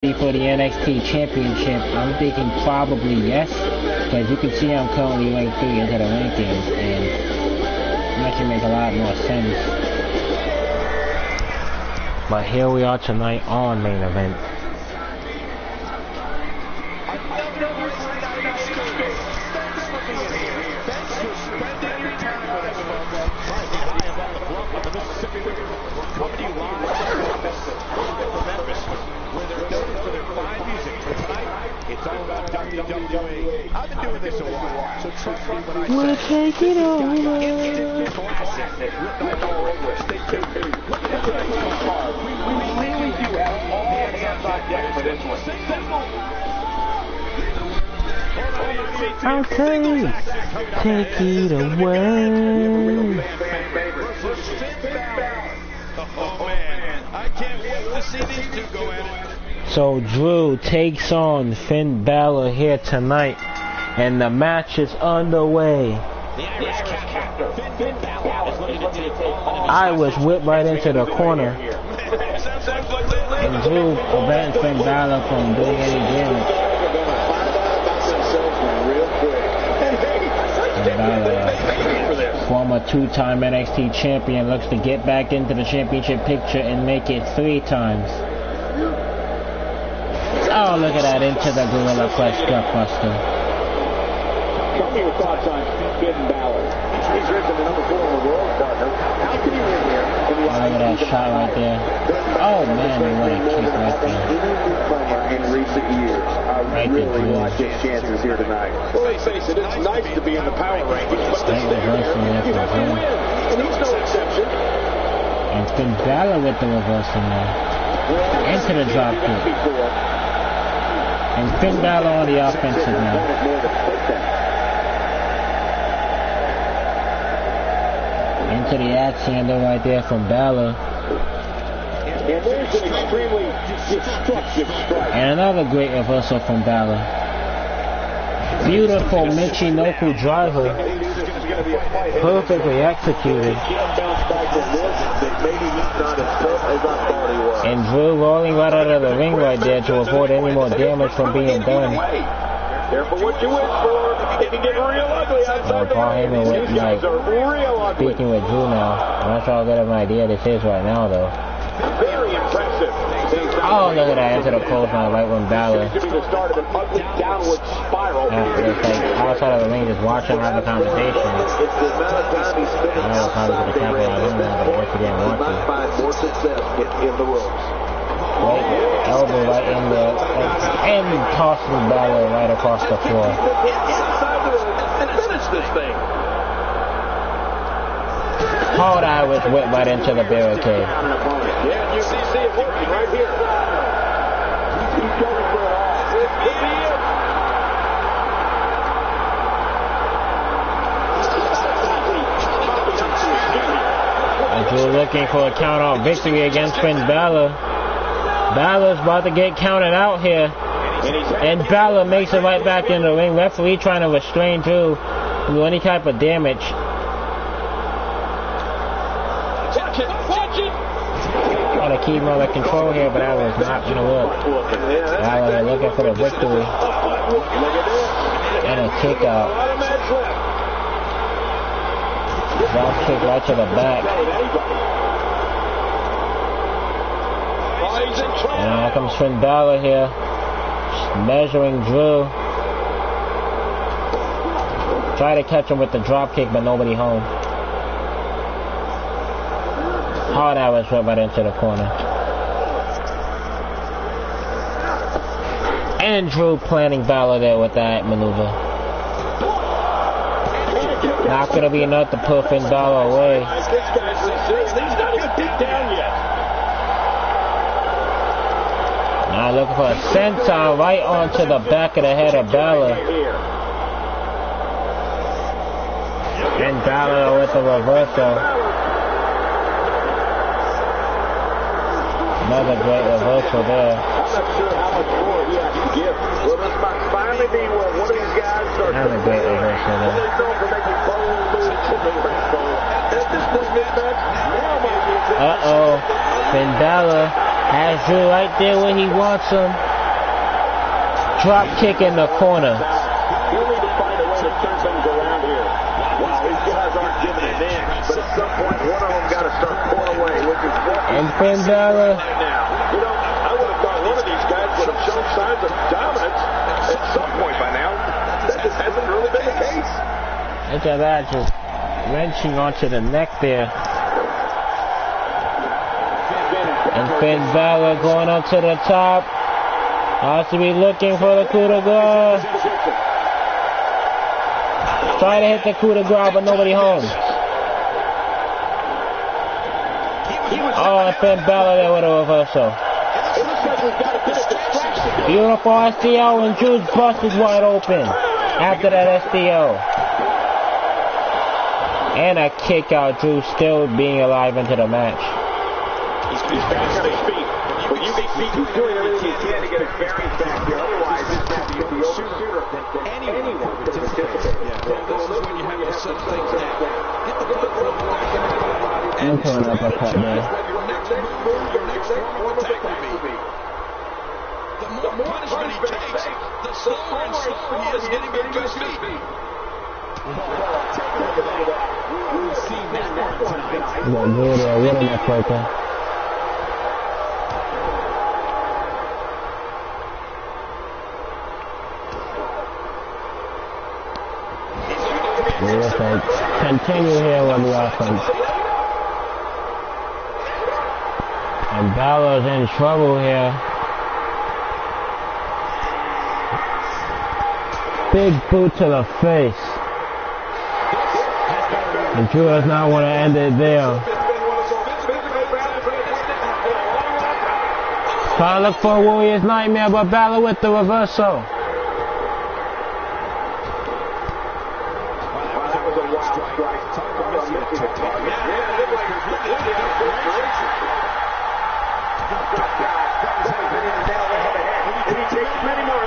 for the NXT Championship? I'm thinking probably yes, because you can see I'm currently ranked 3 into the rankings, and that should make a lot more sense. But here we are tonight on Main Event. It's all about WWE. I've been doing this a while, so trust me when I say we'll take it over. It's classic. Stay tuned. Look at tonight's card. We really do have all hands on deck for this one. Okay, take it away. Oh man, I can't wait to see these two go at it. So Drew takes on Finn Balor here tonight, and the match is underway. I was whipped right into the corner, and Drew prevented Finn Balor from doing any damage. And Balor, former 2-time NXT champion, looks to get back into the championship picture and make it 3 times. Oh, look at that, into the Gorilla Press gutbuster. Tell me your thoughts on Finn Balor. He's risen to number 4 in the world, partner. How can he win here? Oh, look at that shot right there. Oh, man, what a kick right there. In recent years, I really like his chances here tonight. Well, let's face it, it's nice to be in the power rankings, but to stay there, you have to win. And he's no exception. And Finn Balor with the reversal now. Into the drop kick. And Finn Balor on the offensive now. Into the axe handle right there from Balor. And there's an extremely destructive strike. And another great reversal from Balor. Beautiful Michinoku driver. Perfectly executed. And Drew rolling right out of the ring right there to avoid any more damage from being done. Careful what you wish for. It can get real ugly outside the ring. These guys are real ugly. Speaking with Drew now. I'm not sure how good of an idea this is right now, though. Very impressive. Oh, look at that. Into the clothesline right when Balor. Seems to be the start of an ugly downward spiral. It's like outside of the ring, just watching around the conversation. It's the amount of time he spent in the capital on him now, but once again, he might find more success in the ropes. Right, elbow right in there, and tossing Balor right across the floor. Inside the ring and finish this thing. Hard Eye was whipped right into the barricade. Yeah, you see it working right here. He's going for it all. This could be it. And Drew looking for a count-out victory against Finn Balor. Balor's about to get counted out here. And Balor makes it right back in the ring. Referee trying to restrain Drew from doing any type of damage. Trying to keep him under control here, but that was not going to work. Balor looking for the victory. And a kick out. Drop kick right to the back. And now comes Finn Balor here. Measuring Drew. Try to catch him with the drop kick, but nobody home. Hard Eye was right into the corner. And Drew planning Balor there with that maneuver. Not going to be enough to put Finn Balor away. Now looking for a senton right onto the back of the head of Balor. And Balor with the reversal. Another great reversal there. I'm not sure how much more he has to give. Well, this might finally be where one of these guys starts. Another great reversal there. Uh-oh. Finn Balor has Drew right there where he wants him. drop kick in the corner. He'll need to find a way to turn things around here. Wow, these guys aren't giving it in, but at some point, one of them got to start pulling away, which is what And Finn Balor. right now. You know, I would have thought one of these guys would have shown signs of dominance at some point by now. That just hasn't really been the case. Look at that, just wrenching onto the neck there. And Finn Balor going up to the top. Has to be looking for the coup de grace. Trying to hit the coup de grace, but nobody home. Oh, Finn Balor there with a reversal. Beautiful STO, and Drew's bust is wide open after that STO. And a kick out, Drew still being alive into the match. He's back on his feet. But you can see he's doing everything he can to get his bearings back here. Otherwise, this has to be over sooner than anyone could anticipate. Yeah, this is when you have to set things down. Hit the foot from the back of the body. And put an uppercut there. Your next move, your next form of attack will be. The more punishment he takes, the slower and slower he is getting back to his feet. We've seen that one tonight. But good, what an effort there. Continue here with the offense. And Balor's in trouble here. Big boot to the face. And Drew does not want to end it there. Trying to look for a Warrior's Nightmare, but Balor with the reversal.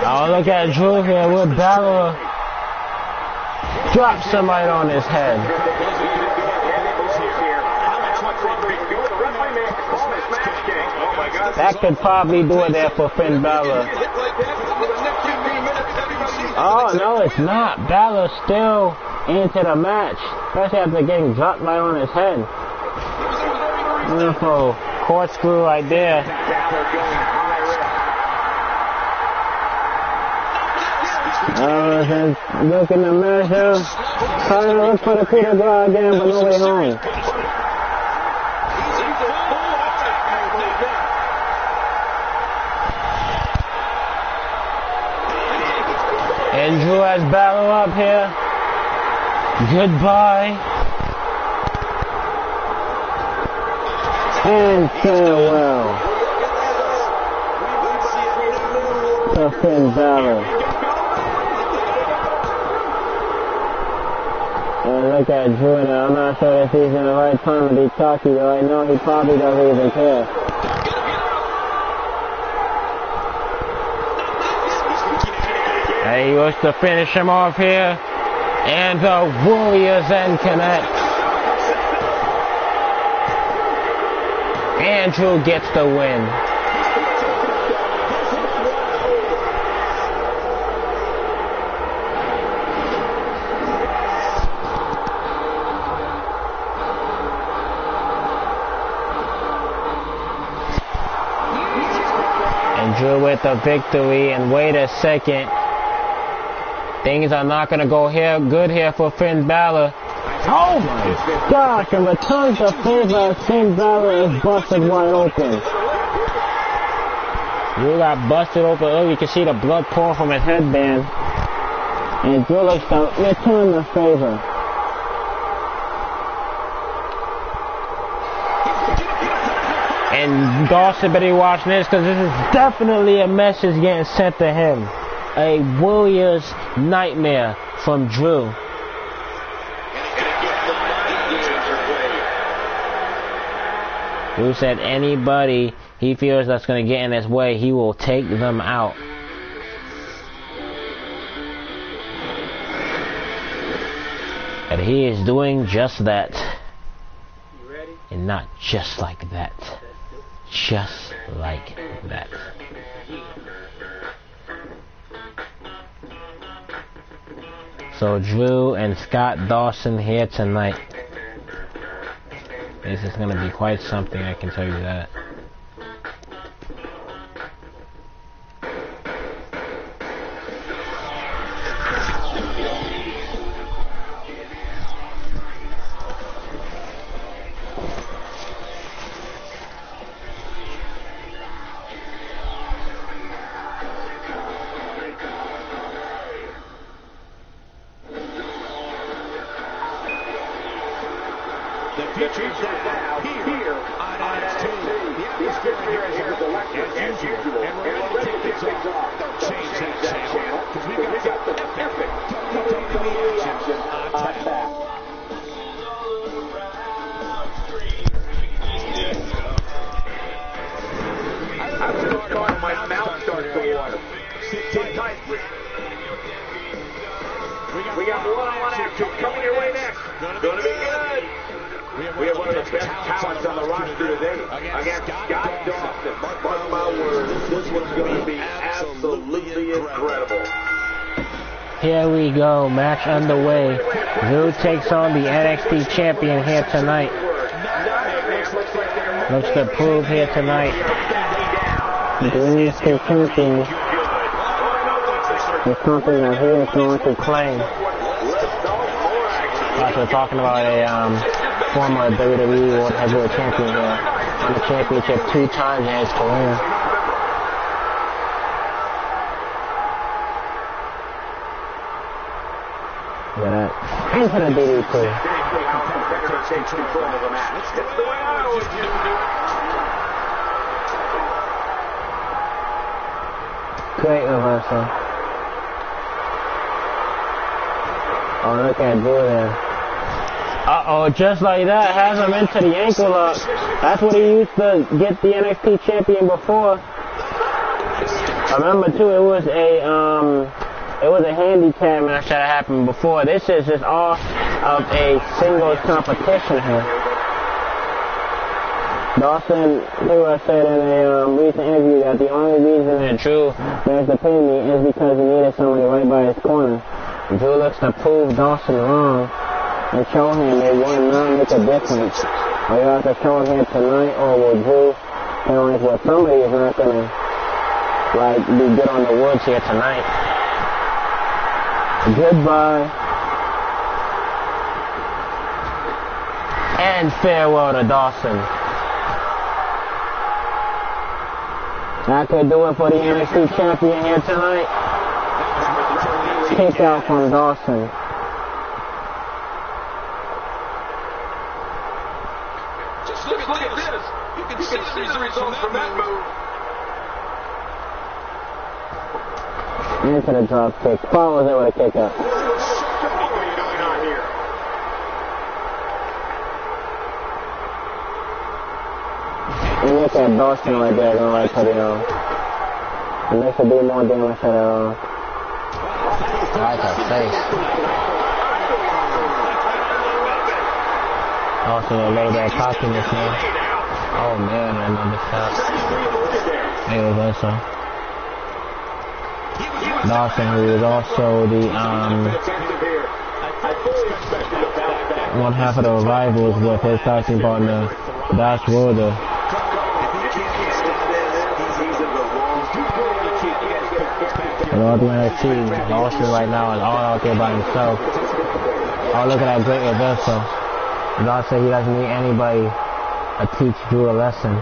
Oh, look at Drew here with Balor. Drop somebody on his head. That could probably do it there for Finn Balor. Oh, no, it's not. Balor still into the match, especially after getting dropped right on his head. Beautiful corkscrew right there. Look in the measure. Trying to look for the coup de grace again, but nobody home. And Drew has Balor up here. Goodbye. And farewell to Finn Balor. And look at Drew now. I'm not sure if he's in the right time to be cocky, though I know he probably doesn't even care. And he wants to finish him off here. And the Warriors End connect. And Drew gets the win. Drew with the victory, and wait a second. Things are not going to go here good here for Finn Balor. Oh my gosh, and returns the favor. Finn Balor is busted wide open. Drew got busted open early. You can see the blood pouring from his headband. And Drew looks to return the favor. And Dawson better be watching this, because this is definitely a message getting sent to him. A Warrior's Nightmare from Drew. Drew said anybody he feels that's going to get in his way, he will take them out. And he is doing just that. You ready? And not just like that. Just like that. So Drew and Scott Dawson here tonight. This is gonna be quite something, I can tell you that. The future's now here on NXT. The atmosphere here is electric as usual, and we're ready to take things off. Don't change that channel, because we've got the epic WWE action on tap. I'm starting, my mouth starts to water. Sit tight. We got one-on-one action coming your way next. Gonna be good. We have one of the best talents on the roster today against Scott Dawson. Mark my words, this one's going to be absolutely incredible. Here we go, match underway. Drew takes on the NXT champion here tonight. Looks to prove here tonight. The NXT champion is something that he is going to claim. We're talking about a former WWE World Heavyweight Champion here. Won the championship 2 times in his career. Look at that. Into the DDT. Great reversal. Oh, look at Drew there. Uh-oh, just like that, has him into the ankle lock. That's what he used to get the NXT champion before. I remember too, it was a handicap match that happened before. This is just all of a singles competition here. Dawson, Hero said in a recent interview that the only reason that Drew managed to pin me is because he needed somebody right by his corner. Drew looks to prove Dawson wrong and show him it will not make a difference. Are you have to show him here tonight, or will Drew feel like well, somebody is not gonna be good on the woods here tonight? Goodbye and farewell to Dawson. That could do it for the NXT champion here tonight. Kick out from Dawson. Just look at this. You can see the results from that move. Into the drop kick. Follows it with a kick out. And look at Dawson right there going right to the and this will do more damage to the right to the face. Also a little bit of cockiness now. Oh man, another shot. Hey, reversal. Dawson, who is also the one half of the Rivals with his tag team partner Dash Wilder. And all the NXT, Dawson right now is all out there by himself. Oh, look at that great reversal. Dawson, he doesn't need anybody to teach Drew a lesson.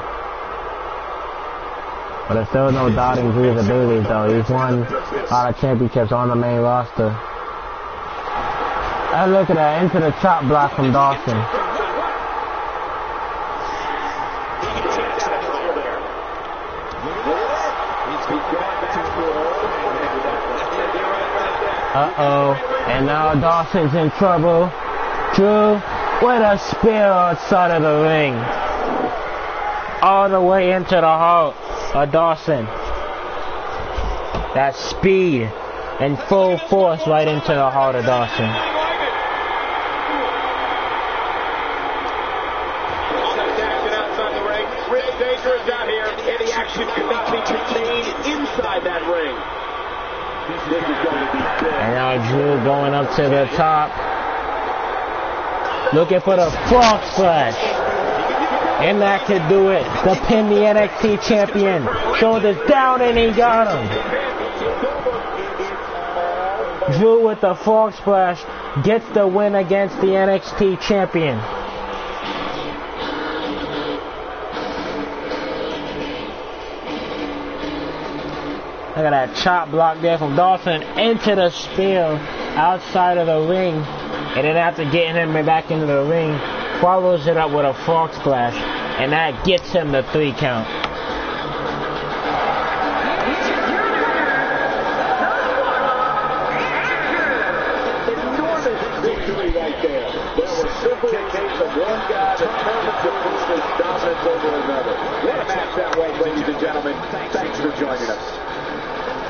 But there's still no doubting Drew's abilities, though. He's won a lot of championships on the main roster. And look at that, into the chop block from Dawson. Uh-oh, and now Dawson's in trouble. Drew with a spear outside of the ring. All the way into the heart of Dawson. That speed and full force right into the heart of Dawson. Outside the ring. Real dangerous out here. Any action cannot be contained inside that ring. This is going to be big. And now Drew going up to the top. Looking for the frog splash. And that could do it. To pin the NXT champion. Shoulders down and he got him. Drew with the frog splash gets the win against the NXT champion. Look at that chop block there from Dawson into the spear outside of the ring. And then after getting him back into the ring, follows it up with a frog splash. And that gets him the 3 count. Enormous victory right there. There was simply a case of one guy determined to push his dominance over another. What a match that was, ladies and gentlemen. Thanks for joining us.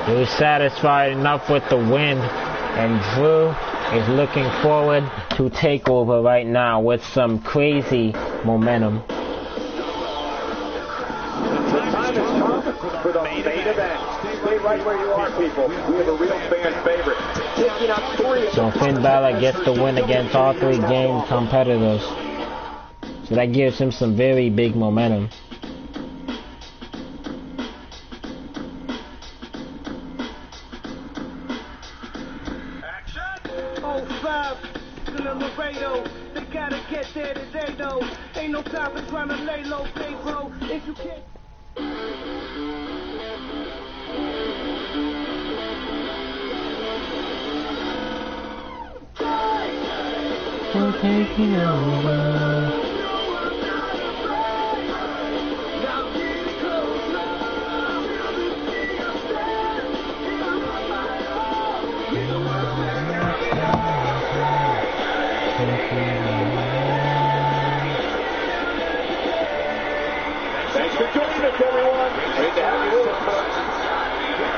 He was satisfied enough with the win, and Drew is looking forward to TakeOver right now with some crazy momentum. The time has come for the main event. Stay right where you are, people. We have a real fan favorite. Taking out 3. So Finn Balor gets the win against all 3 game competitors. So that gives him some very big momentum. They gotta get there today though. Ain't no time for trying to lay low, big bro. If you can't. We're taking over. Thanks for joining us, everyone. Great to have you with us, folks.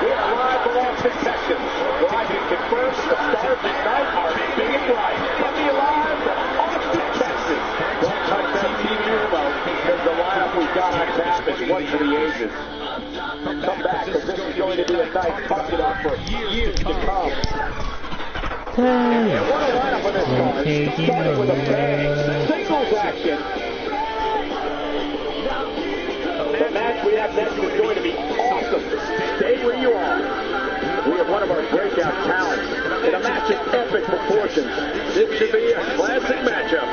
We are live from Austin, Texas, where I can confirm that the stars tonight are big and bright. Coming live from Austin, Texas. Don't touch that TV remote, because the lineup we've got on tap is one for the ages. Come back, because this is going to be a night popular for years to come. And what a lineup on this card. Starting with a bang singles action. The match we have next is going to be awesome. Stay where you are. We have one of our breakout talents in a match of epic proportions. This should be a classic matchup.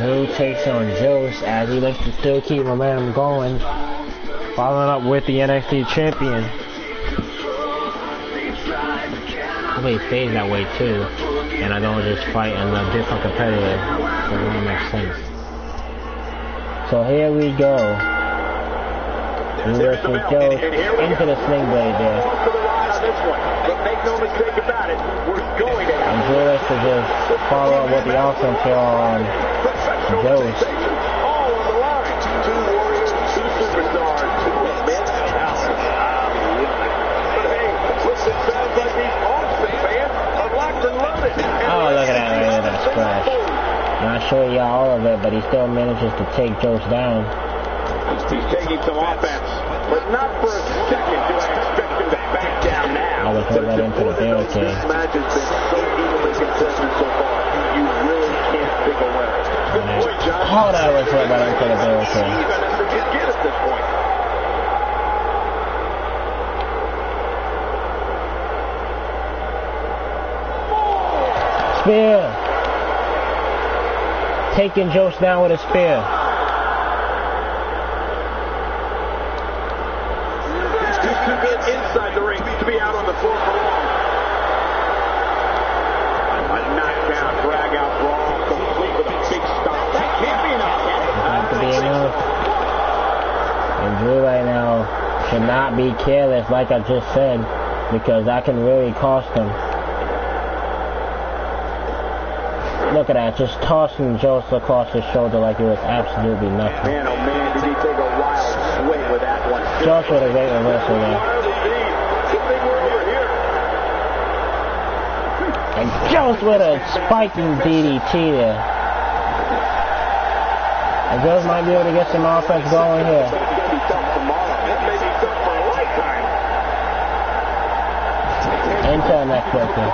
Drew takes on Jost as he looks to still keep momentum going. Following up with the NXT champion. He stays that way too, and I don't just fight a different competitor. So it won't make sense. So here we go. We work with Joe into the sling blade there. And Drew has to just follow up with the awesome kill on Joe. Oh, look at that, right there, that splash. Not showing y'all all of it, but he still manages to take Jost down. He's taking some offense, but not for a second do I expect him to back down now. I would put that into the barricade. This match has been so evenly contested so far. You really can't pick a winner. Good point, John. Oh, that was put that into the barricade. Even as they get at this point. Spear. Taking Jost down with a spear. He's too good inside the ring to be out on the floor for long. A knockdown, drag out brawl, complete with a big stop. That can't be enough. Not to be enough. And Drew right now should not be careless, like I just said, because that can really cost him. Look at that, just tossing Jost across his shoulder like it was absolutely nothing. Man, oh man, did he take a wild swing with that one. Jost with a great reversal there. And Jost with a spiking DDT there. And Jost might be able to get some offense going here. rear neck breaker.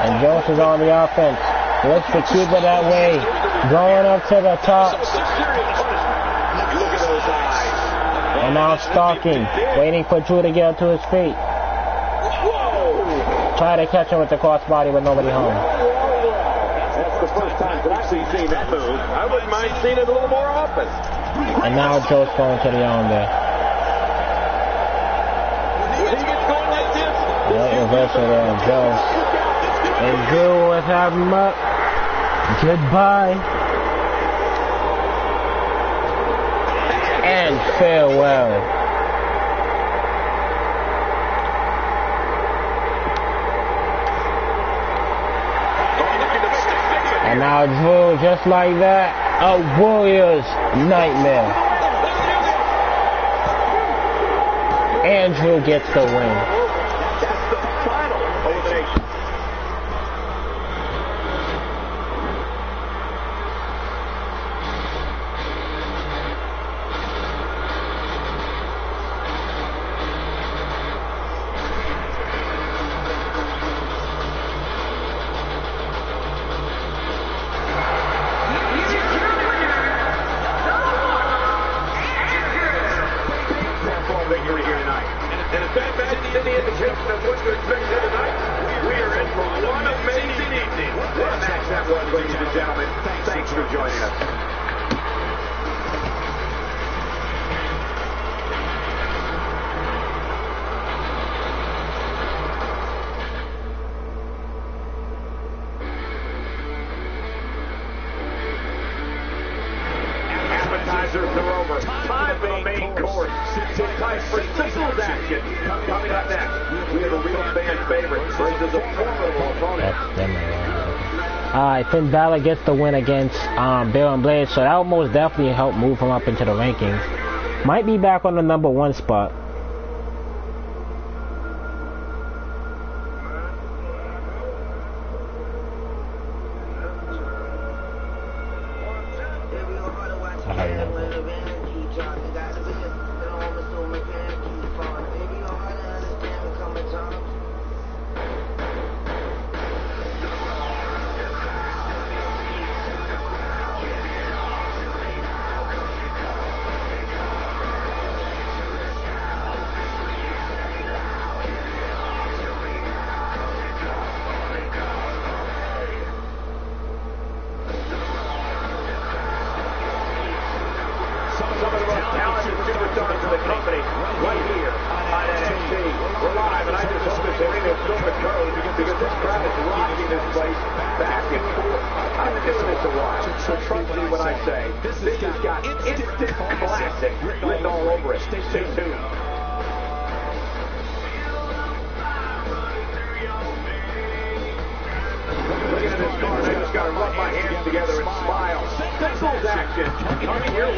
And Jones is on the offense. Looks to keep it that way. Going up to the top. And now stalking. Waiting for Drew to get up to his feet. Try to catch him with the crossbody with nobody home. That's the first time that I've seen that move. I wouldn't mind seeing it a little more often. And now Joe's going to the arm there. When he gets going like this, Reversal there on Joe. And Drew will have him up. Goodbye. And farewell. And now Drew, just like that, a Warriors nightmare. And Drew gets the win. Finn Balor gets the win against Baron Blade, so that will most definitely help move him up into the rankings. Might be back on the #1 spot.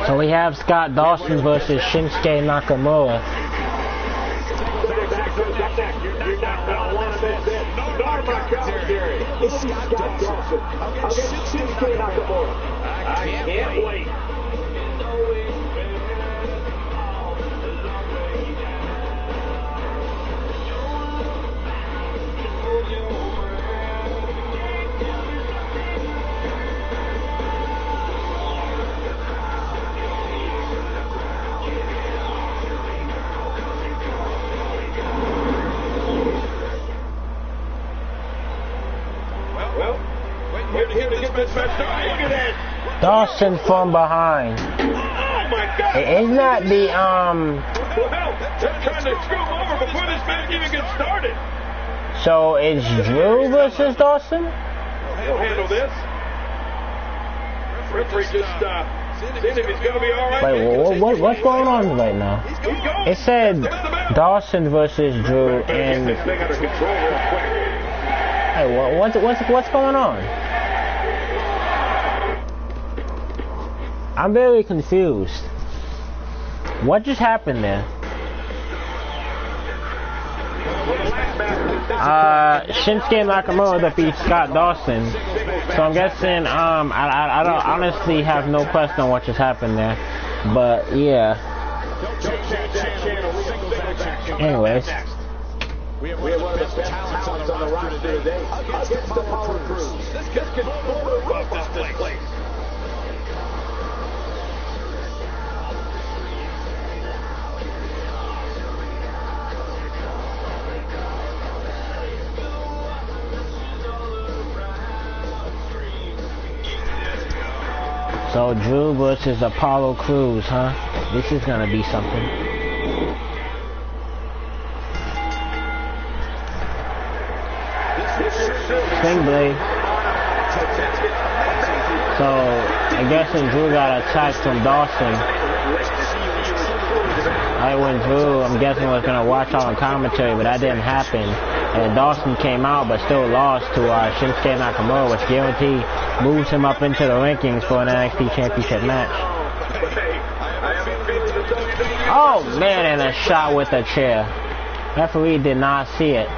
So we have Scott Dawson versus Shinsuke Nakamura. It's Scott Dawson against Shinsuke Nakamura. I can't wait. Dawson from behind. Oh my God! Isn't that the Well, they're trying to screw him over before this match even gets started. So it's Drew versus Dawson? He'll handle this. Referee just seeing if he's going to be all right. Wait, what's going on right now? It said Dawson versus Drew, and This thing under control real quick. hey, what's going on? I'm very confused. What just happened there? Shinsuke Nakamura defeats Scott Dawson. So I'm guessing, I don't honestly have no question on what just happened there. But yeah. Anyways. We have one of the best talents on the roster today against Apollo Crews. This could blow the roof off this place. So Drew versus Apollo Crews, huh? This is gonna be something. Swing blade. So I guess when Drew got attacked from Dawson, when Drew, I'm guessing, was gonna watch all the commentary, but that didn't happen. And Dawson came out, but still lost to Shinsuke Nakamura, which guaranteed moves him up into the rankings for an NXT Championship match. Oh man, and a shot with a chair. Referee did not see it.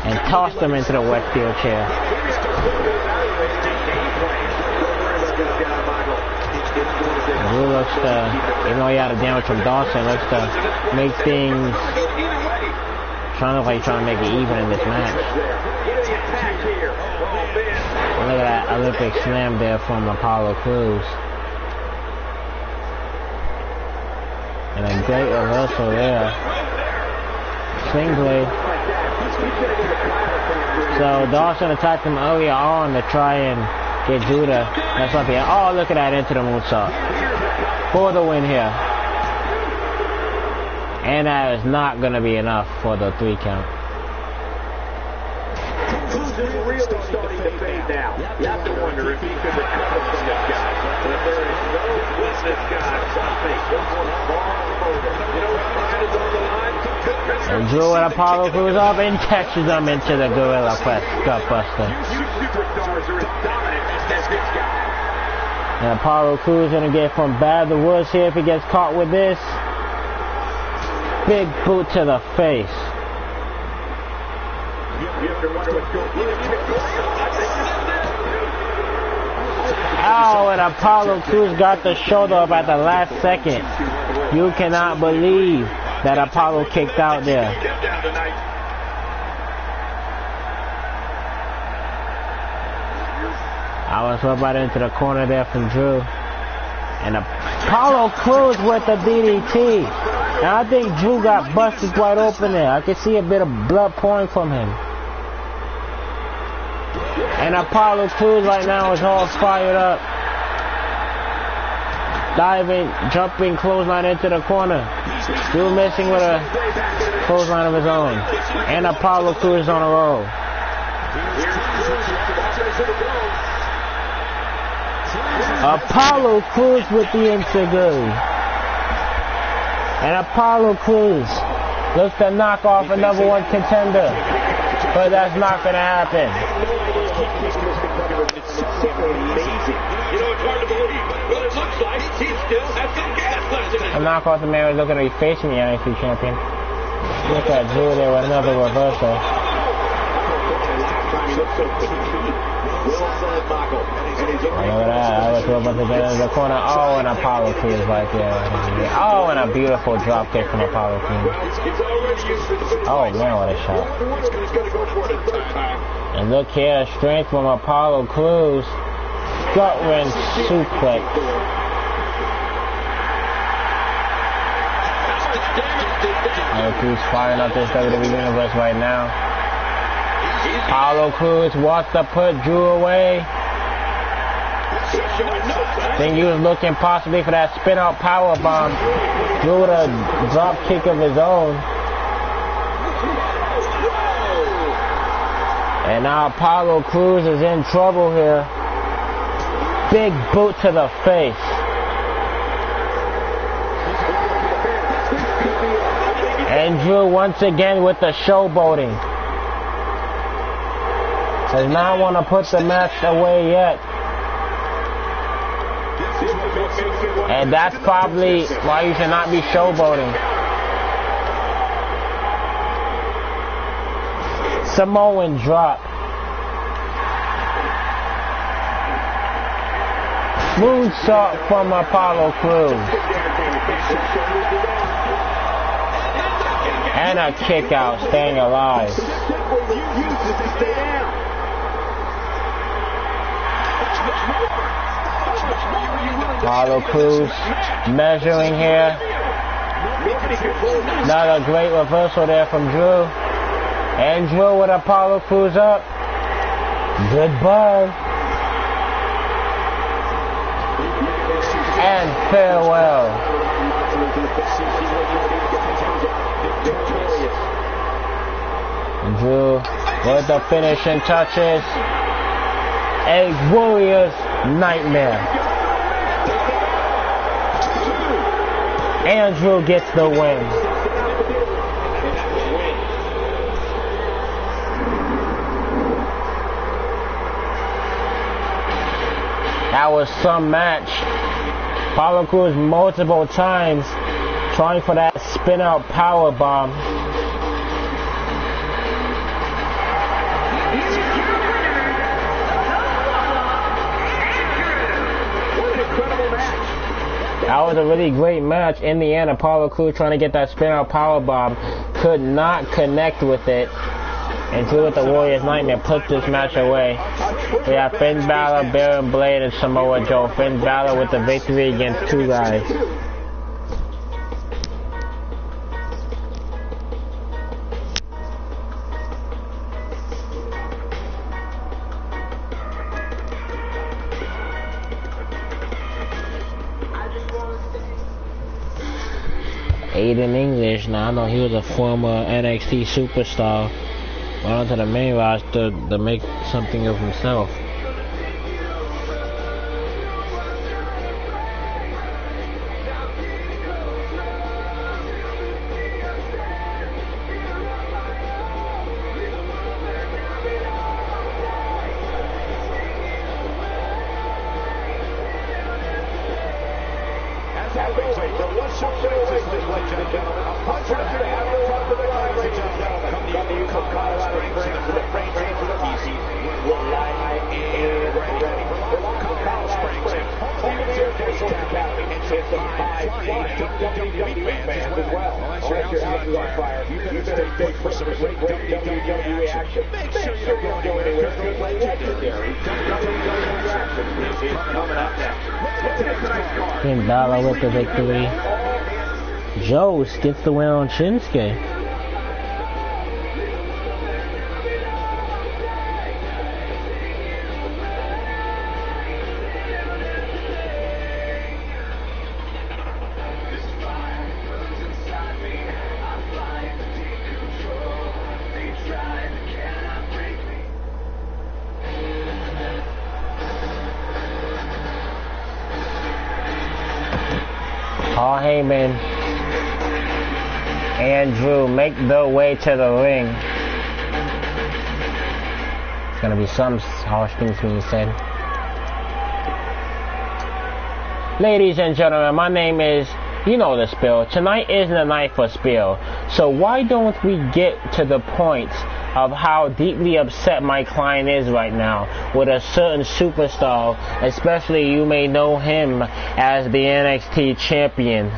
And tossed him into the wet steel chair. Drew looks to, even though he had a damage from Dawson, looks to make things, trying to make it even in this match. Look at that Olympic slam there from Apollo Crews. And a great reversal there. Swing blade. So Dawson attacked him earlier on to try and get Judah. That's up here. Oh, look at that, into the moonsault. For the win here. And that is not going to be enough for the 3 count. Crews is really starting to fade now. You have to wonder if he could recover from this guy. But there is no with this guy. Something. This one's far further. You know what pride is on the line? And Drew and Apollo Crews up and catches them into the Gorilla Gut Buster. Superstars are as dominant as this guy. And Apollo Crews gonna get from bad to worse here if he gets caught with this. Big boot to the face. Oh, and Apollo Crews got the shoulder up at the last second. You cannot believe that Apollo kicked out there. I was right into the corner there from Drew. And Apollo Crews with the DDT. And I think Drew got busted wide open there. I could see a bit of blood pouring from him. And Apollo Crews right now is all fired up. Diving, jumping, clothesline into the corner. Drew missing with a clothesline of his own. And Apollo Crews on a roll. Apollo Crews with the Insiguri. And Apollo Crews looks to knock off a number 1 contender. But that's not going to happen. A knockoff the man was looking to be facing the NXT champion. Look at Drew there with another reversal. Look at that. I was about to get in the corner. Oh, and Apollo Crews right there. Oh, and a beautiful drop kick from Apollo Crews. Oh, man, what a shot. And look here, strength from Apollo Crews. Gut wrench suplex. Apollo Crews firing up this WWE Universe right now. Apollo Crews wants to put Drew away. Think he was looking possibly for that spin out power bomb. Drew with a drop kick of his own. And now Apollo Crews is in trouble here. Big boot to the face. And Drew once again with the showboating. Does not want to put the match away yet. And that's probably why you should not be showboating. Samoan drop. Moonsault from Apollo Crews. And a kick out, staying alive. Apollo Crews measuring here. Not a great reversal there from Drew. And Drew with Apollo Crews up. Goodbye. And farewell. Drew with the finishing touches. A Warrior's nightmare. Andrew gets the win. That was some match. Apollo Crews multiple times trying for that spin out power bomb. That was a really great match. In the end, Apollo Crews trying to get that spin out power bomb, could not connect with it. And Drew with the Warriors Nightmare put this match away. We have Finn Balor, Baron Blade, and Samoa Joe. Finn Balor with the victory against two guys. Aiden English, now I know he was a former NXT superstar, went onto the main roster to make something of himself. Finn Balor with the victory. Joe gets the win on Shinsuke. Paul Heyman and Drew make their way to the ring. It's gonna be some harsh things being said. Ladies and gentlemen, my name is, you know the spiel. Tonight isn't a night for spiel. So why don't we get to the point of how deeply upset my client is right now with a certain superstar, especially you may know him as the NXT champion.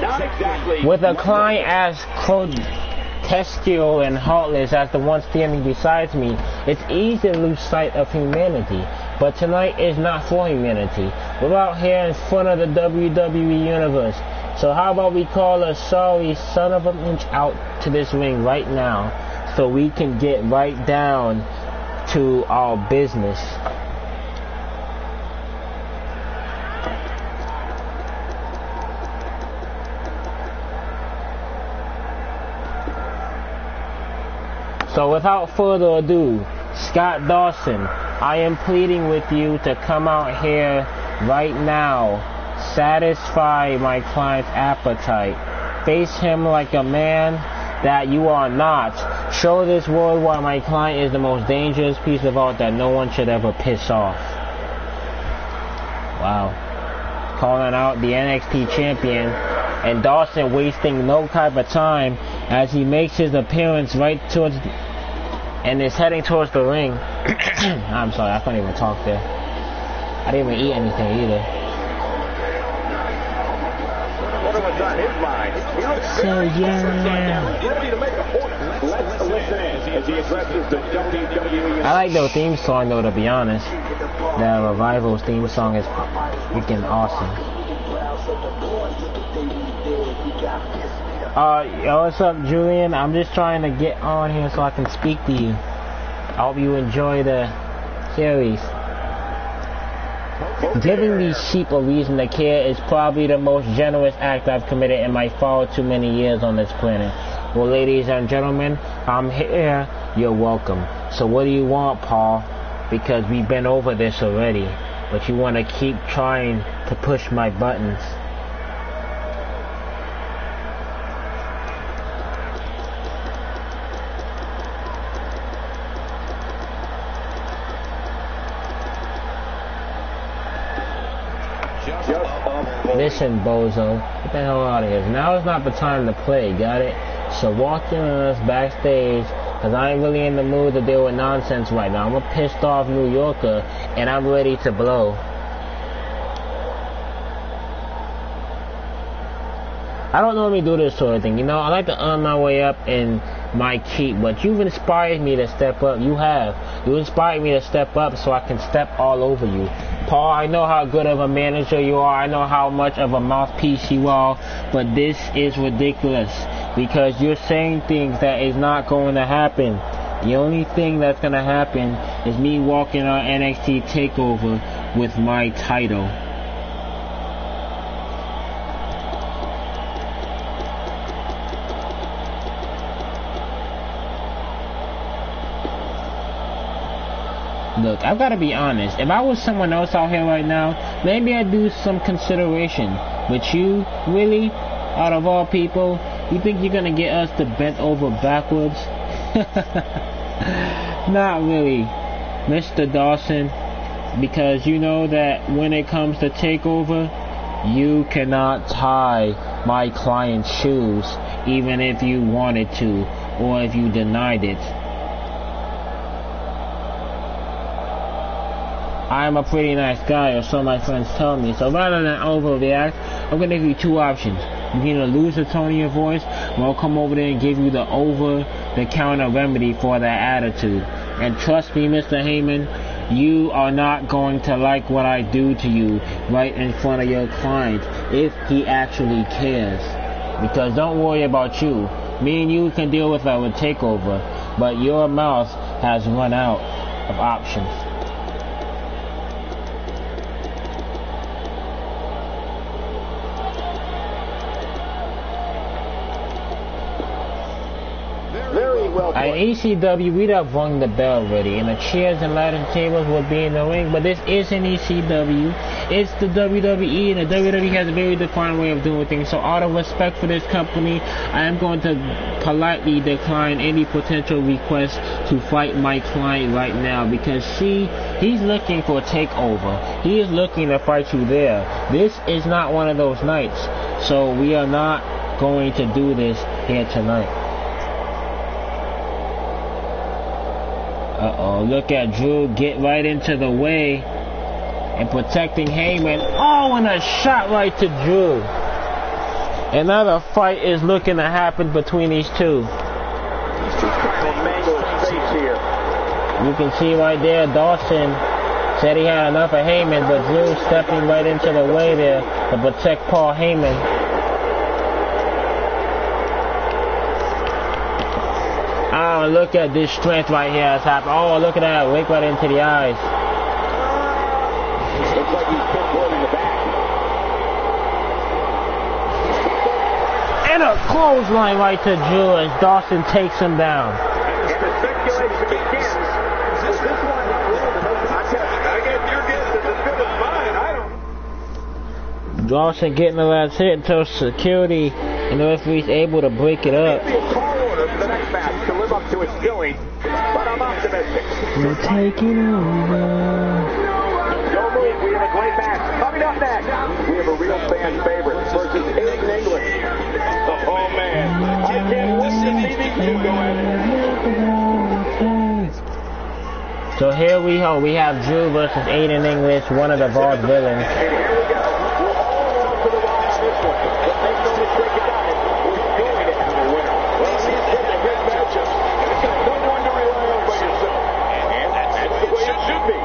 Not exactly. With a client as grotesque and heartless as the one standing beside me, it's easy to lose sight of humanity. But tonight is not for humanity. We're out here in front of the WWE Universe. So how about we call a sorry son of a bitch out to this ring right now so we can get right down to our business. So without further ado, Scott Dawson, I am pleading with you to come out here right now, satisfy my client's appetite, face him like a man that you are not, show this world why my client is the most dangerous piece of art that no one should ever piss off. Wow. calling out the NXT champion, and Dawson wasting no type of time as he makes his appearance right towards and is heading towards the ring. I'm sorry, I couldn't even talk there. I didn't even eat anything either. What's on his mind? He looks So yeah, ready to make a point. Let's listen in as he addresses the WWE. I like the theme song though, to be honest. The Revival's theme song is freaking awesome. Yo, what's up, Julian? I'm just trying to get on here so I can speak to you. I hope you enjoy the series. Giving these sheep a reason to care is probably the most generous act I've committed in my far too many years on this planet. Well, ladies and gentlemen, I'm here. You're welcome. So what do you want, Paul? Because we've been over this already. But you want to keep trying to push my buttons. Listen, bozo, get the hell out of here. Now is not the time to play, got it? So walk in on us backstage, because I ain't really in the mood to deal with nonsense right now. I'm a pissed off New Yorker, and I'm ready to blow. I don't normally do this sort of thing, you know? I like to earn my way up in my keep, but you've inspired me to step up. You have. You inspired me to step up so I can step all over you. Paul, I know how good of a manager you are. I know how much of a mouthpiece you are, but this is ridiculous because you're saying things that is not going to happen. The only thing that's going to happen is me walking on NXT TakeOver with my title. Look, I've got to be honest. If I was someone else out here right now, maybe I'd do some consideration. But you, really, out of all people, you think you're going to get us to bend over backwards? Not really, Mr. Dawson. Because you know that when it comes to TakeOver, you cannot tie my client's shoes, even if you wanted to, or if you denied it. I'm a pretty nice guy, or so my friends tell me. So rather than overreact, I'm going to give you two options. You can either lose the tone of your voice, or I'll come over there and give you the over-the-counter remedy for that attitude. And trust me, Mr. Heyman, you are not going to like what I do to you right in front of your client, if he actually cares. Because don't worry about you. Me and you can deal with that with TakeOver, but your mouth has run out of options. At ECW, we'd have rung the bell already, and the chairs and ladder tables would be in the ring, but this isn't ECW. It's the WWE, and the WWE has a very defined way of doing things. So out of respect for this company, I am going to politely decline any potential request to fight my client right now, because see, he's looking for a takeover. He is looking to fight you there. This is not one of those nights, so we are not going to do this here tonight. Uh-oh, look at Drew get right into the way and protecting Heyman. Oh, and a shot right to Drew. Another fight is looking to happen between these two. You can see right there, Dawson said he had enough of Heyman, but Drew stepping right into the way there to protect Paul Heyman. Oh, look at this strength right here that's happening. Oh, look at that. Wake right into the eyes. Looks like he's pinpointing the back. And a clothesline right to Drew as Dawson takes him down. And the speculation begins. Is this one I guess your guess is as good as mine. I don't. Dawson getting the last hit until security and the referee's able to break it up. The next match to live up to its billing, but I'm optimistic. We're taking over. Don't move, we have a great match. Coming up next, we have a real fan favorites versus Aiden English. Oh, man. I can't wait to see these two go at it. So here we go. We have Drew versus Aiden English, one of the Vaughn villains. And here we go. We're all on to the ride on this one. But make no mistake about it, we're going to have a winner. Well, these are a good matchup. You've got no one to rely on but yourself. And that's the way it should be.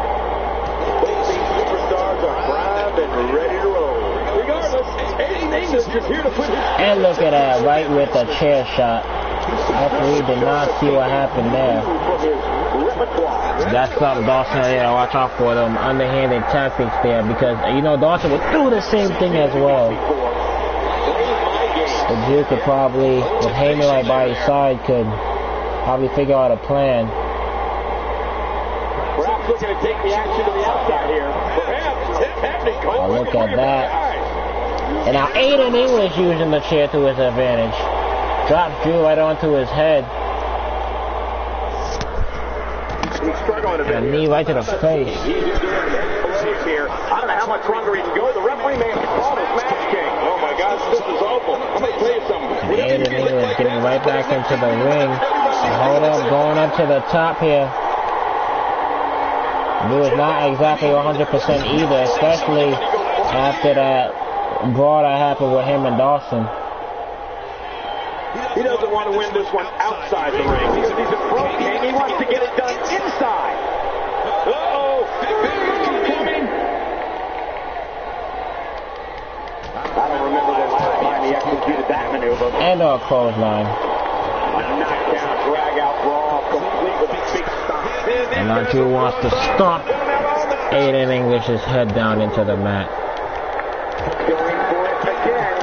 Both these superstars are primed and ready to roll. Regardless, Aiden English is here to put his... And look at that, right with a chair shot. Referee did not see what happened there. That's something Dawson had to watch out for, them underhanded tactics there, because, you know, Dawson would do the same thing as well. But Drew could probably, with Heyman right by his side, could probably figure out a plan. Perhaps looking to take the action to the outside here. Perhaps it's happening. Oh, look at that. And now Aiden English using the chair to his advantage. Drops Drew right onto his head. He's struggling a bit. A knee right to the face. Here. I don't know how much longer he can go. The referee may have called his match king. Oh my gosh, this is awful. I'm going to tell you something. And Aiden English getting right back into the ring. Hold up, going up to the top here. Drew is not exactly 100% either, especially after that brawl that happened with him and Dawson. He doesn't want to win this one outside the ring because he's a pro king. He wants to get it done inside. Uh-oh. I don't remember the last time he executed that maneuver. And a clothesline. A knockdown, drag-out brawl, complete with a big stomp. And now Drew wants to stomp Aiden English's head down into the mat. Going for it again.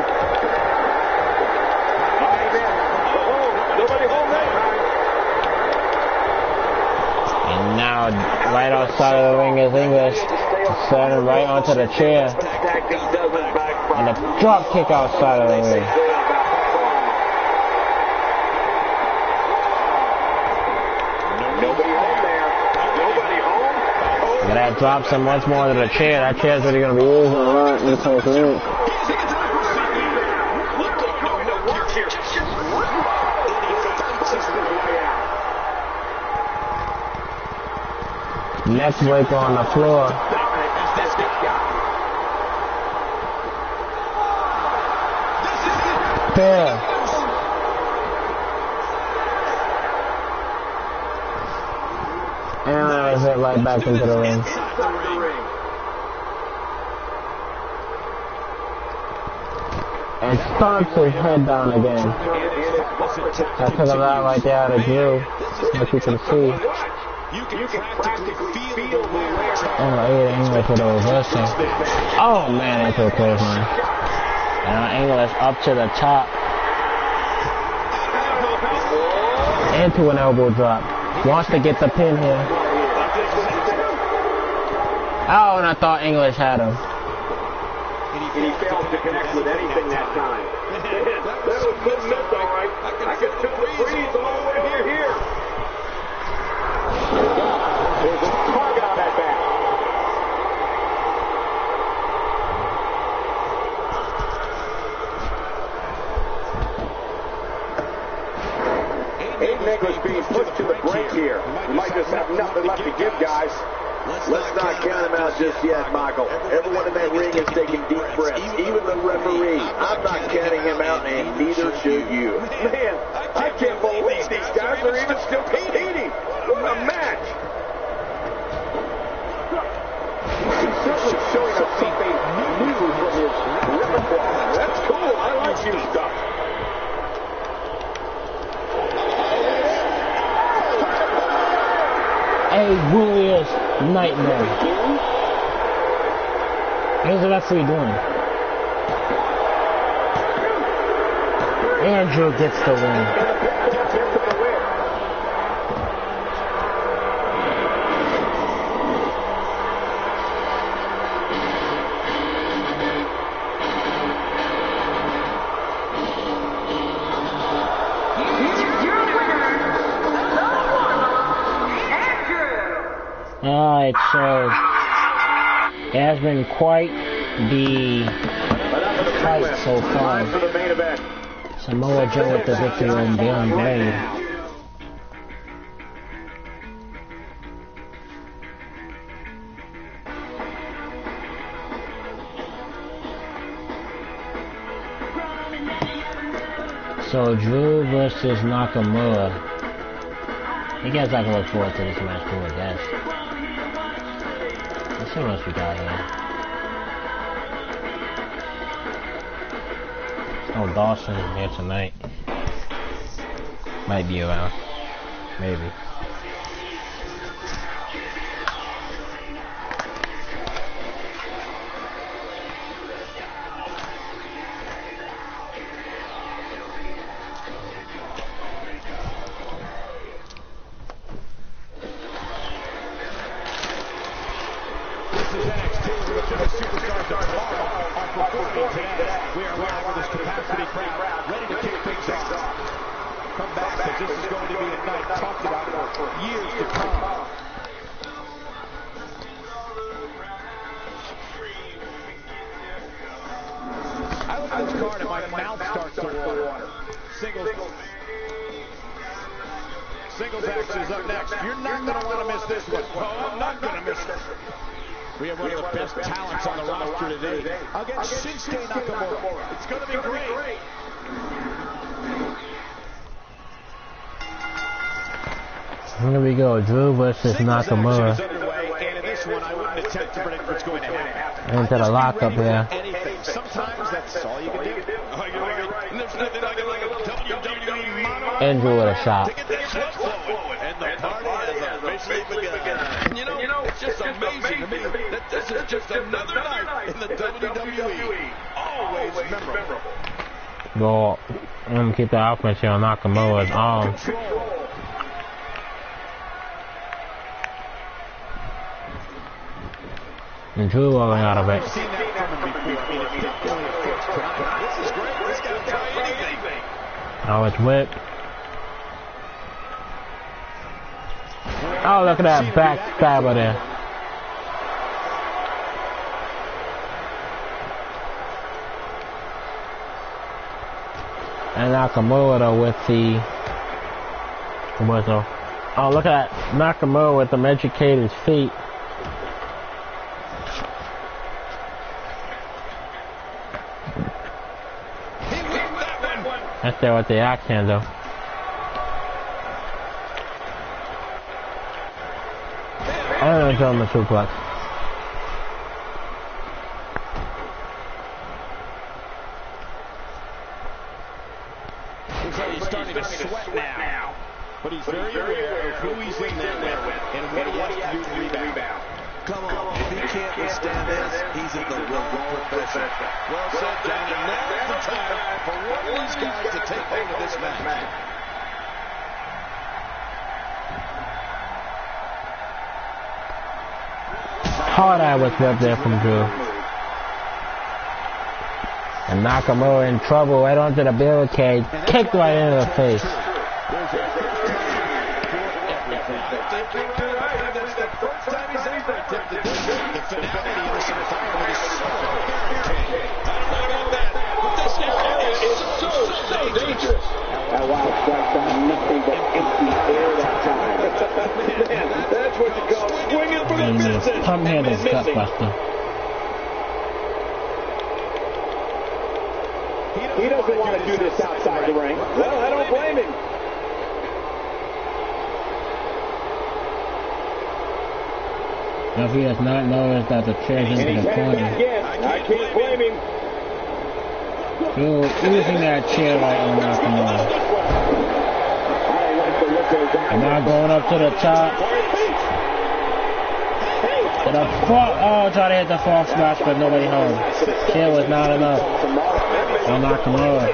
Nobody home that time. And now, right outside of the ring is English. Standing right onto the chair. And a drop kick outside of the ring. Nobody home there. Nobody home. And that drops him once more to the chair. That chair's really going to be used a lot in this whole thing. Next break on the floor. There. And I hit right back into the ring. And stomps his head down again. That took a lot right there out of Drew, as you can see. You can practically feel the wear. Oh, Aiden English with a reversal. Oh man, into a clothesline. And now English up to the top. Into an elbow drop. Wants to get the pin here. Oh, and I thought English had him. And he failed to connect with anything that time. That was good miss, all right. I could feel the breeze all the way over here. There's a target on that back. Aiden English being pushed to the brink here. We might just have nothing left to give, guys. Let's not count him out just yet, Michael. Everyone in that ring is taking deep breaths, even the referee. I'm not counting him out, and neither should you. Man, I can't believe these guys are even still competing. What a match. He's certainly showing us something new from his repertoire. That's cool. I like new stuff. A Warriors nightmare. Here's the referee doing. Andrew gets the win. Alright, so it has been quite the Tight so far. For the main event. Samoa Joe with the victory on Beyond Blade. So Drew versus Nakamura. I guess I can look forward to this match too, I guess. Let's see what else we got here. Oh, Dawson here tonight. Might be around. Maybe. Singles action is up next. You're not going to want to miss this one. Oh, I'm not going to miss it. We have one of the best talents on the roster today against Shinsuke Nakamura. It's going to be great. Here we go, Drew versus Nakamura. And in this one, I wouldn't attempt to predict what's going to happen. Into the lockup there. Anything. Sometimes that's all you can do. Oh, you're right. And there's nothing like a WWE mono. And Drew with a shot. To get that blood flowing. And the party has officially begun. You know, it's just amazing to me that this is just another night in the WWE. Always memorable. Well, I'm going to keep the offense here on Nakamura's arm. And Drew rolling out of it. I've seen that coming before. I mean, it's definitely a first try. This is great. This guy can try anything. Oh, it's whipped. Oh, look at that backstabber there. And Nakamura with the whistle. Oh, look at that. Nakamura with them educated feet. That's there with the accent though. I don't know, show him the suplex. Looks like he's starting to sweat now. But he's very aware of who he's in there with and what he has to do to rebound. Come on, if he can't withstand this, he's in the wrong profession. Well said, John, and now's the time for one of these guys to take hold of this match. Hard eye was whipped there from Drew. And Nakamura in trouble right onto the barricade. Kicked right into the face. That wild strike found nothing but empty air that time. Man, that's what you call swinging for the fences. Pump-handed gutbuster. He doesn't want to do this outside the ring. Well, I don't blame him. If he has not noticed that the chair's into the corner. I can't blame him. Drew using that chair right on Nakamura. And now going up to the top. To the oh, try to hit the false smash, but nobody home. Chair was not enough on Nakamura.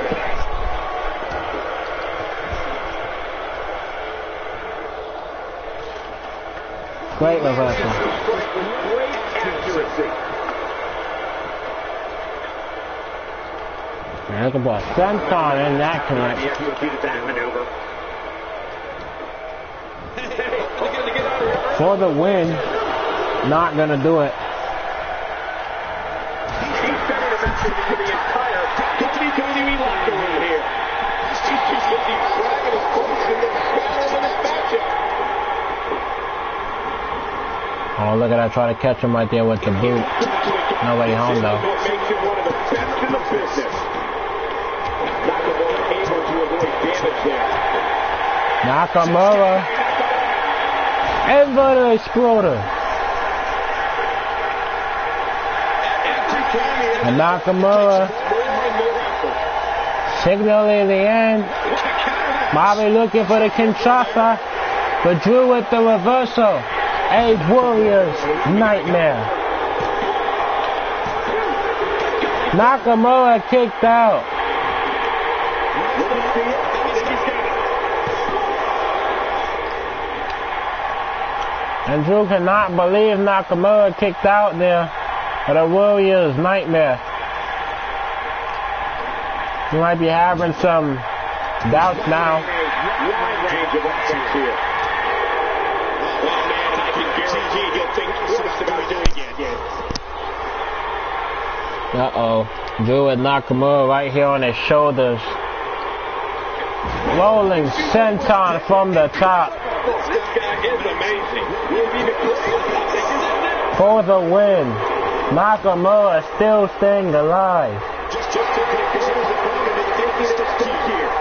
Great reversal. Great accuracy. Look at that. Senton in that connect. For the win. Not gonna do it. to the entire WWE locker room here. He's just busy dragging his close and then battling this matchup. Oh, look at that. Try to catch him right there with the boot. Nobody home, though. Makes him one of the best in the business. Nakamura able to avoid damage there. Nakamura. Inverted exploder. And Nakamura signaling the end. Bobby looking for the Kinshasa, but Drew with the reversal. A Warrior's nightmare. Nakamura kicked out. And Drew cannot believe Nakamura kicked out there for the Warriors' nightmare. He might be having some doubts now. Wide range of offense here. Well, man, I can guarantee he'll think twice about doing it. Uh-oh. Drew with Nakamura right here on his shoulders. Rolling senton from the top. This guy is amazing. For the win. Nakamura still staying alive. Just to take his opponent and taking it to key here.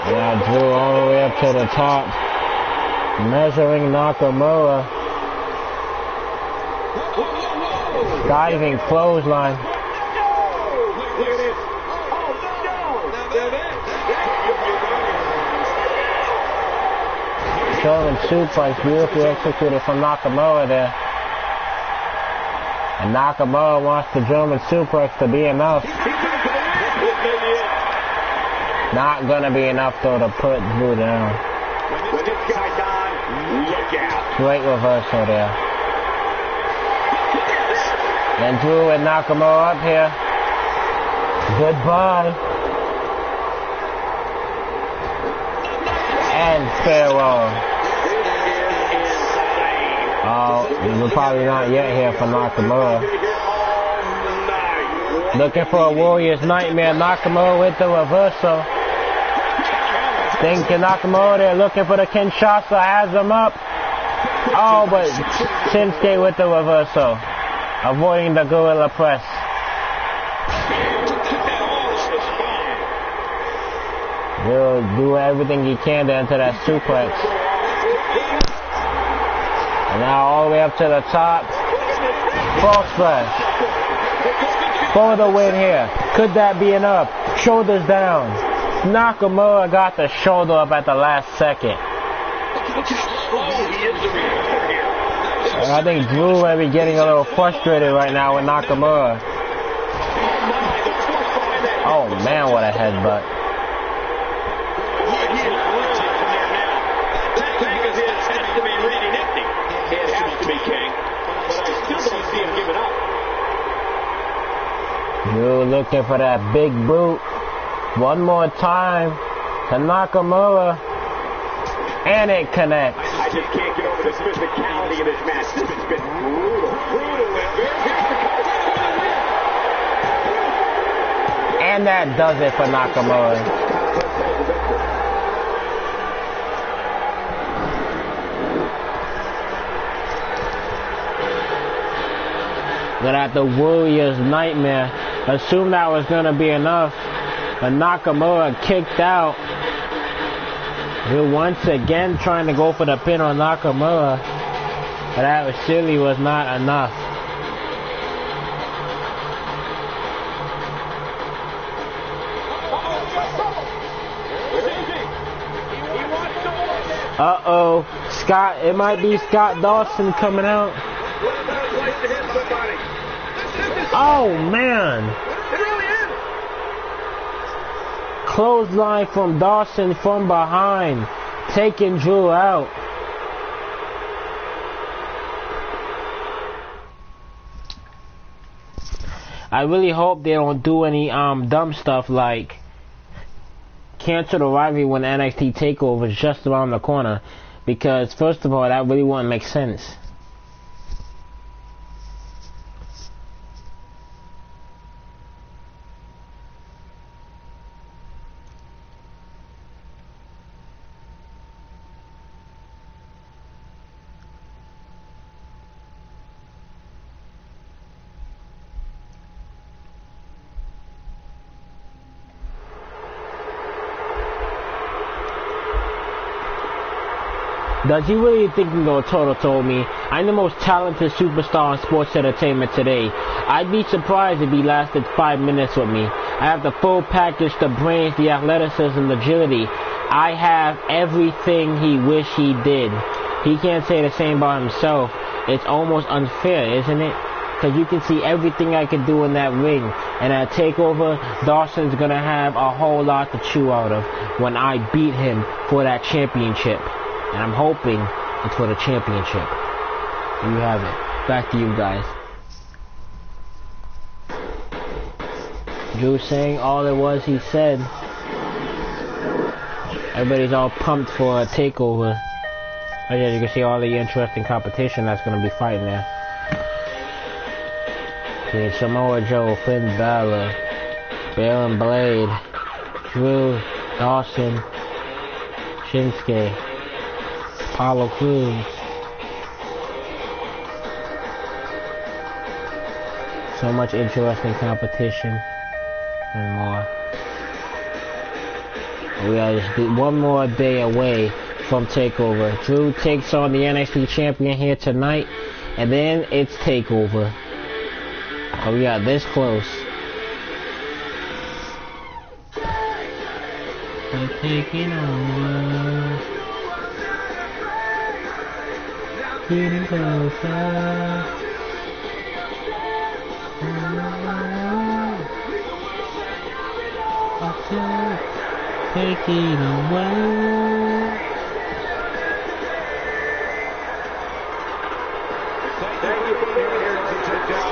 Yeah, Drew all the way up to the top. Measuring Nakamura. Diving clothesline. German suplex, beautifully executed from Nakamura there. And Nakamura wants the German suplex to be enough. Not gonna be enough though to put Drew down. When this guy's on, look out. Great reversal there. And Drew and Nakamura up here. Goodbye. And farewell. Oh, we're probably not yet here for Nakamura. Looking for a Warriors nightmare. Nakamura with the reversal. Thinking Nakamura there, looking for the Kinshasa, has him up. Oh, but Shinsuke with the reversal. Avoiding the gorilla press. He'll do everything he can to enter that suplex. And now all the way up to the top. Frog splash. For the win here. Could that be enough? Shoulders down. Nakamura got the shoulder up at the last second. I think Drew may be getting a little frustrated right now with Nakamura. Oh man, what a headbutt. Drew looking for that big boot. One more time to Nakamura. And it connects. I just can't get over the physicality of this match. This has been brutal. And that does it for Nakamura. But at the Warriors' nightmare, assumed that was going to be enough. But Nakamura kicked out. He'll once again trying to go for the pin on Nakamura. But that surely was not enough. Uh-oh. Scott, it might be Scott Dawson coming out. Oh, man. Clothesline from Dawson from behind, taking Drew out. I really hope they don't do any dumb stuff like cancel the rivalry when NXT TakeOver is just around the corner, because first of all, that really wouldn't make sense. Does he really think Toto told me, I'm the most talented superstar in sports entertainment today? I'd be surprised if he lasted 5 minutes with me. I have the full package, the brains, the athleticism, the agility. I have everything he wished he did. He can't say the same about himself. It's almost unfair, isn't it? Because you can see everything I can do in that ring. And at TakeOver, Dawson's going to have a whole lot to chew out of when I beat him for that championship. And I'm hoping it's for the championship. There you have it. Back to you guys. Drew saying all it was he said. Everybody's all pumped for a TakeOver. Oh yeah, you can see all the interesting competition that's going to be fighting there. Okay, Samoa Joe, Finn Balor, Baron Blade, Drew, Dawson, Shinsuke, Apollo Crews. So much interesting competition and more. We are just one more day away from TakeOver. Drew takes on the NXT champion here tonight, and then it's TakeOver. Oh, we got this close. I'm taking over. Getting closer. Take it away. Thank you for being here today.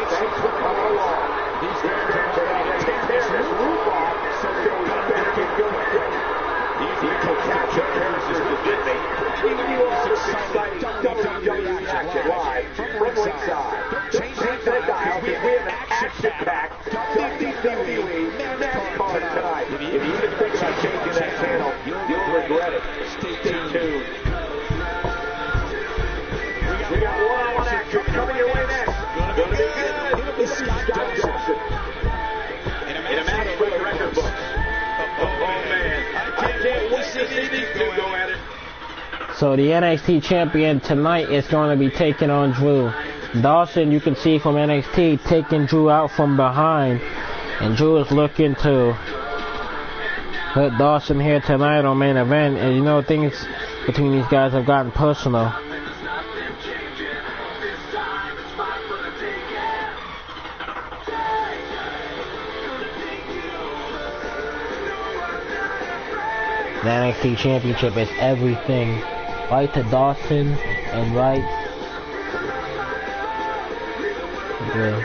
Thanks for coming along. These guys are ready to tear this roof off, so we better get going. These catch-up characters is with me. Bringing you all this exciting WWE action live from ringside. Change that dial, because we have an action-packed WWE NASCAR tonight. If you even think about changing that channel, you'll regret it. Stay tuned. We got one-on-one action coming your way next. Gonna be good. It'll be Scott Dawson. In a match for the record books. Oh man, I can't wait to see these two go at it. So the NXT champion tonight is going to be taking on Drew. Dawson, you can see from NXT, taking Drew out from behind. And Drew is looking to put Dawson here tonight on main event. And you know, things between these guys have gotten personal. The NXT Championship is everything. Right to Dawson and right to Drew.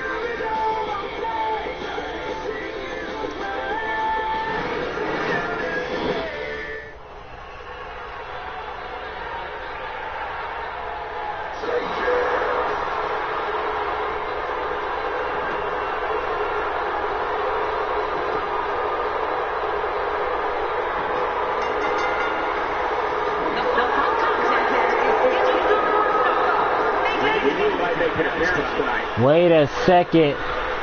Wait a second.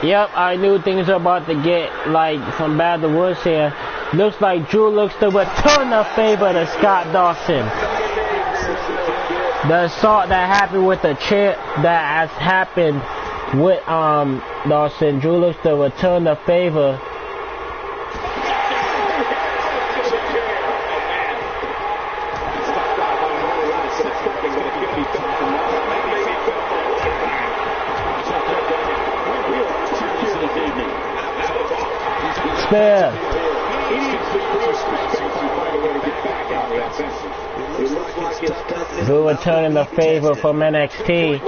Yep, I knew things were about to get, like, from bad to worse here. Looks like Drew looks to return the favor to Scott Dawson. The assault that happened with the chair that has happened with Dawson. Drew looks to return the favor. Drew returning the favor from NXT.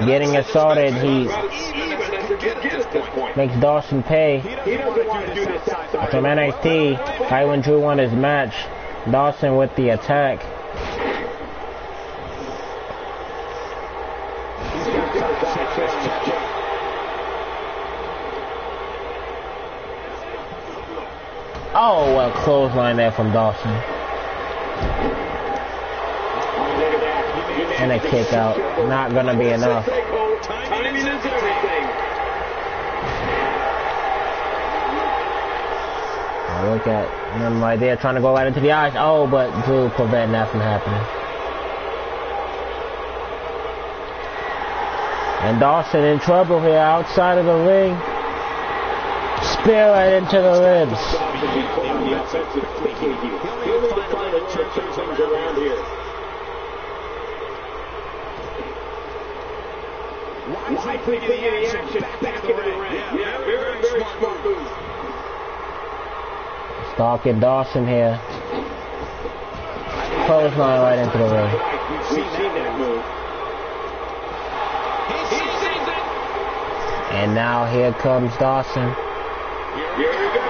Getting it started. He makes Dawson pay. From NXT, right when Drew won his match, Dawson with the attack. Oh, a clothesline there from Dawson. And a kick out. Not gonna be enough. Oh, look at them right there trying to go right into the eyes. Oh, but Drew preventing that from happening. And Dawson in trouble here outside of the ring. Spear right into the ribs. Wisely getting the action back into the ring. Yeah, very, very smart move. Stalking Dawson here. Clothesline right into the ring. We've seen that move. And now here comes Dawson. Here we go.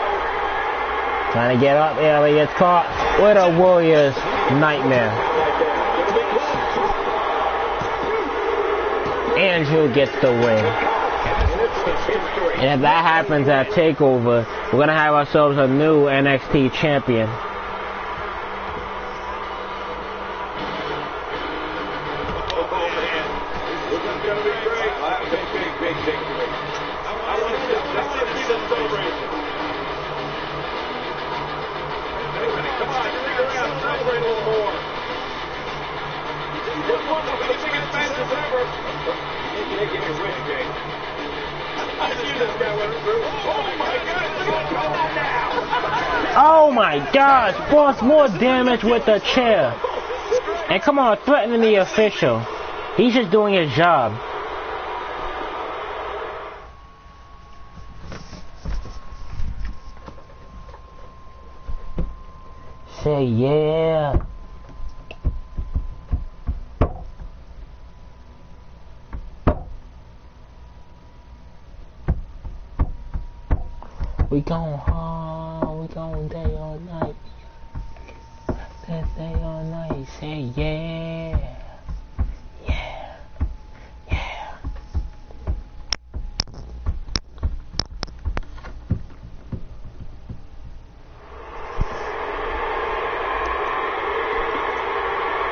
Trying to get up there, but he gets caught with a Warrior's Nightmare. Andrew gets the win. And if that happens at TakeOver, we're going to have ourselves a new NXT champion. Oh my gosh, Boss more damage with the chair. And come on, threatening the official. He's just doing his job. Say yeah. We going hard, we going day all night. That day all night, say yeah. Yeah. Yeah.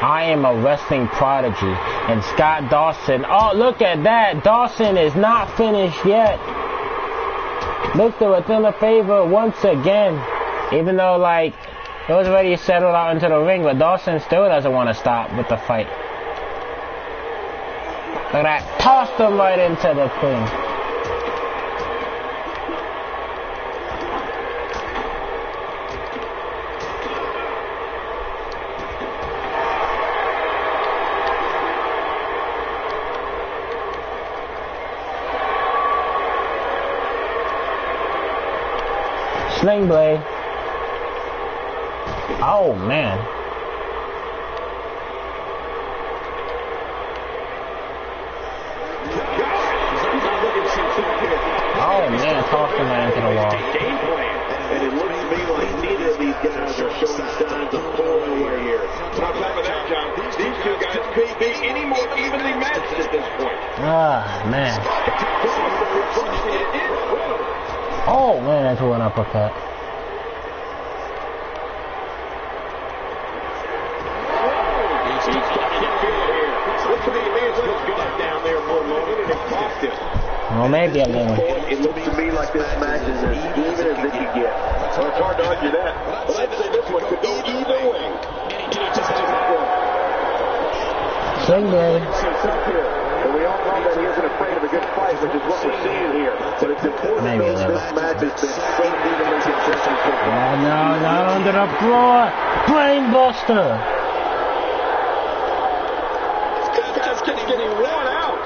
I am a wrestling prodigy, and Scott Dawson, oh look at that, Dawson is not finished yet. Look to return the favor once again. Even though, like, it was already settled out into the ring, but Dawson still doesn't want to stop with the fight. Look at that. Tossed him right into the thing. Sling blade. Oh man. Oh man, tossed him right into the wall. Game plan. And it looks to me like neither of these guys are showing signs of pulling away here. On top of that, John, these two guys couldn't be any more evenly matched at this point. Ah man. Oh man, that's an uppercut. Well, maybe a little. It looks to me like this match is as even as it can get. Well, it's hard to argue that. But I'd say this one could go either way. Sling blade. And we all know that he isn't afraid of a good fight, which is what we're seeing here. But it's important Maybe that this match has been so evenly contested so far. Oh no, not under the floor. Brain buster. This guy's getting worn out.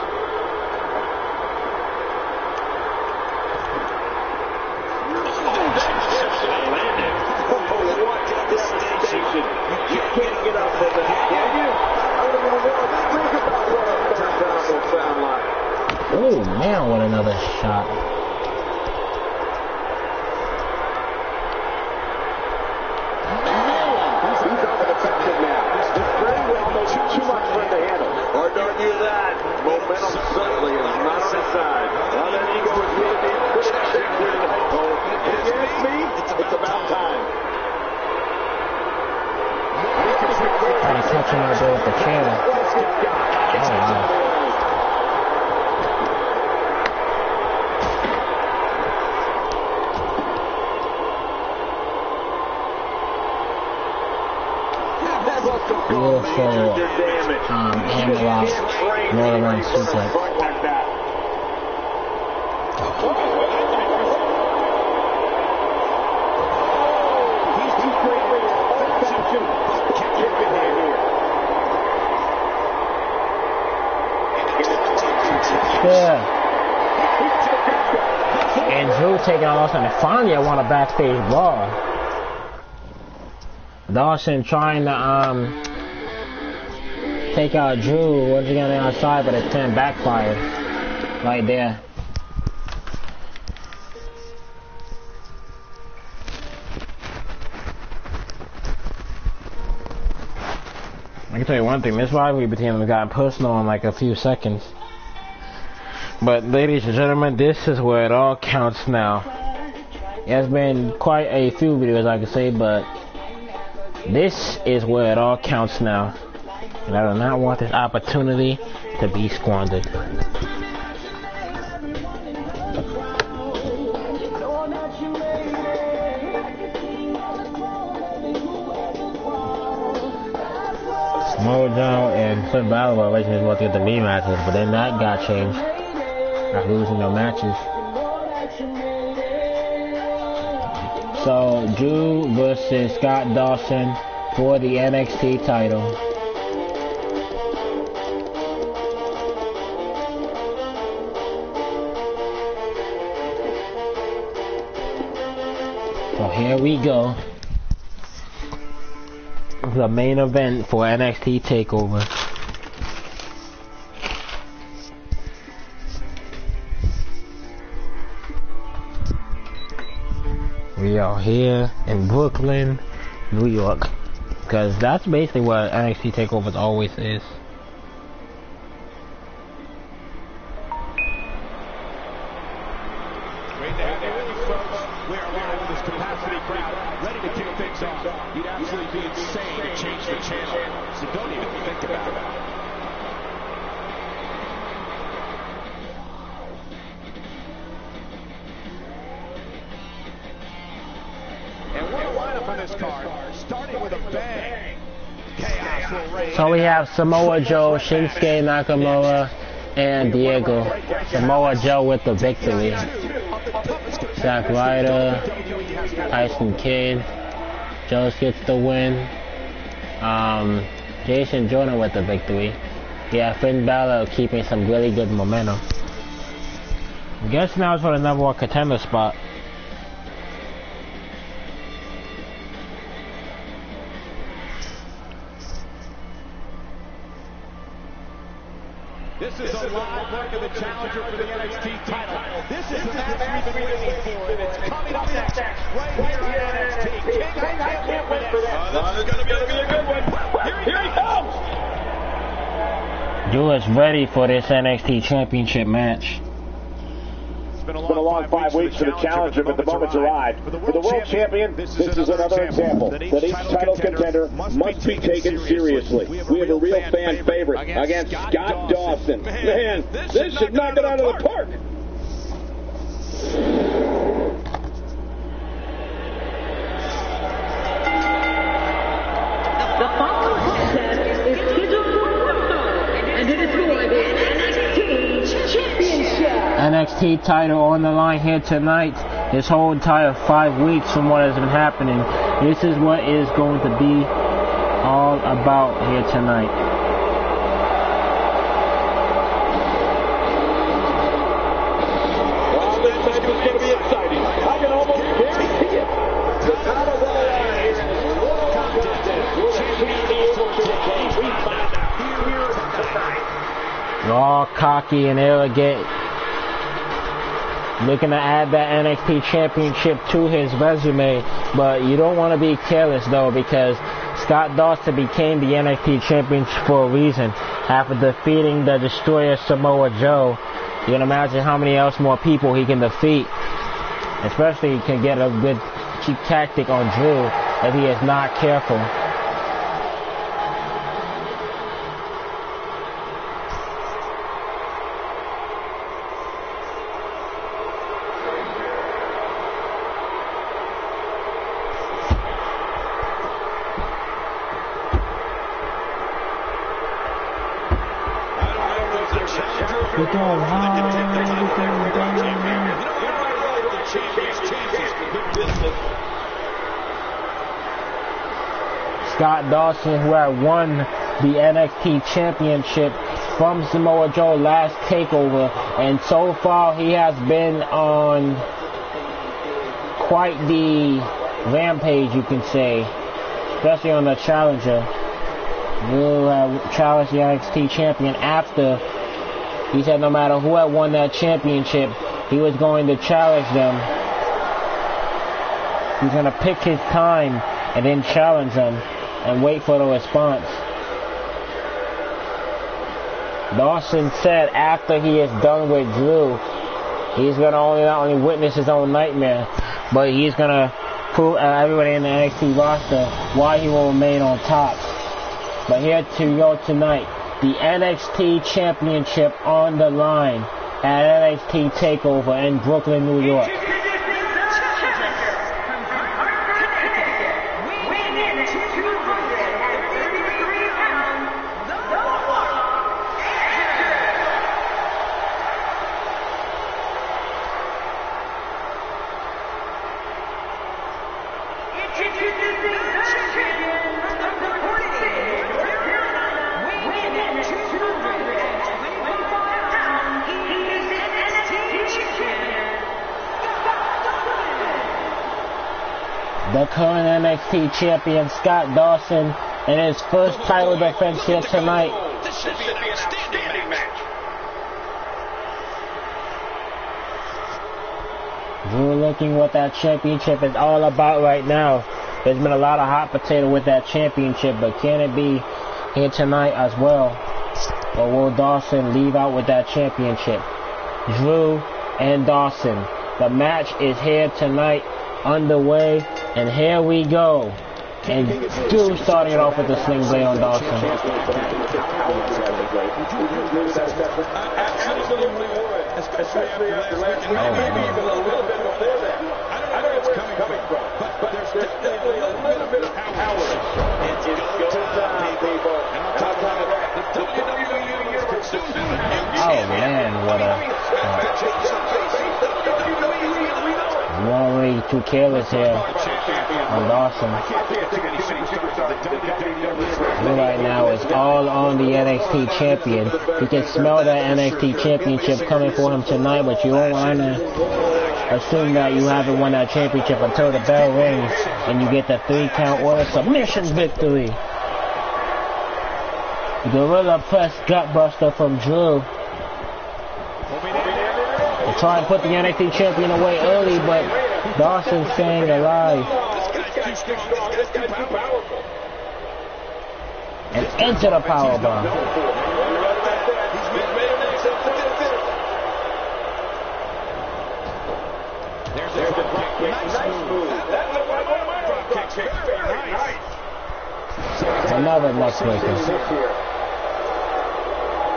beautiful hammerlock roll around suplex. Yeah. And Drew taking on Dawson, and finally I want a backstage brawl. Dawson trying to take out Drew once again on the outside, but it turned backfired right there. I can tell you one thing, this rivalry between them got personal in like a few seconds. But ladies and gentlemen, this is where it all counts now. It has been quite a few videos I can say, but this is where it all counts now. And I do not want this opportunity to be squandered. Mojo and Finn Balor were originally supposed to get the rematches, but then that got changed after losing their matches. So Drew versus Scott Dawson for the NXT title. So here we go. The main event for NXT TakeOver. We are here in Brooklyn, New York, because that's basically what NXT TakeOver always is. Great to have you with us, folks. We are live with this capacity crowd, ready to kick things off. You'd absolutely be insane to change the channel, so don't even think about it. And what a lineup on this card, starting with a bang. Chaos will reign. So we have Samoa Joe, Shinsuke Nakamura, and Diego. Samoa Joe with the victory. Zack Ryder, Tyson Kidd, Joe gets the win. Jason Jordan with the victory. Yeah, Finn Balor keeping some really good momentum. I guess now it's for the number one contender spot. This is a live look at the challenger for the NXT title. This is the match we've been waiting for, and it's coming up next, right here on NXT. King, I can't wait for this. This is going to be a good one. Here he comes! Drew is ready for this NXT Championship match. It's been a long 5 weeks for the challenger, but the moment's arrived. For the world champion, this is another example that each title contender must be taken seriously. We have a real fan favorite against Scott Dawson. Man, this should knock it out of the park. The following contest is scheduled for one fall, and it is for the NXT Championship. NXT title on the line here tonight. This whole entire 5 weeks from what has been happening. This is what is going to be all about here tonight. Well, this match is going to be exciting. I can almost guarantee it. The title's on the line. What contest will he be able to retain? We find out here tonight. All cocky and arrogant. Looking to add that NXT Championship to his resume, but you don't want to be careless though, because Scott Dawson became the NXT Champion for a reason. After defeating the Destroyer Samoa Joe, you can imagine how many else more people he can defeat. Especially he can get a good cheap tactic on Drew if he is not careful. go. Scott Dawson, who had won the NXT Championship from Samoa Joe last takeover, and so far he has been on quite the rampage, you can say, especially on the Challenger. Drew challenged the NXT champion after he said no matter who had won that championship, he was going to challenge them. He's going to pick his time and then challenge them and wait for the response. Dawson said after he is done with Drew, he's going to not only witness his own nightmare, but he's going to prove everybody in the NXT roster why he will remain on top. But here to go tonight, the NXT Championship on the line at NXT TakeOver in Brooklyn, New York. The current NXT champion, Scott Dawson, in his first title defense here tonight. This should be an outstanding match. Drew looking what that championship is all about right now. There's been a lot of hot potato with that championship, but can it be here tonight as well? Or will Dawson leave out with that championship? Drew and Dawson. The match is here tonight, underway, and here we go. And Drew starting it off with the sling blade on Dawson. Absolutely would, especially after last week, maybe even a little bit before that. I don't know where it's coming from, but there's definitely a little bit of power. It's go time, people. And on top of that, the WWE Universe is oh man, what a... Wwe 2k here on Dawson. He right now is all on the NXT champion. You can smell that NXT championship coming for him tonight, but you don't want to assume that you haven't won that championship until the bell rings and you get the 3-count or submission victory. Gorilla press gutbuster from Drew. They try and put the NXT champion away early, but Dawson's staying alive. And into the powerbomb. Another neck breaker.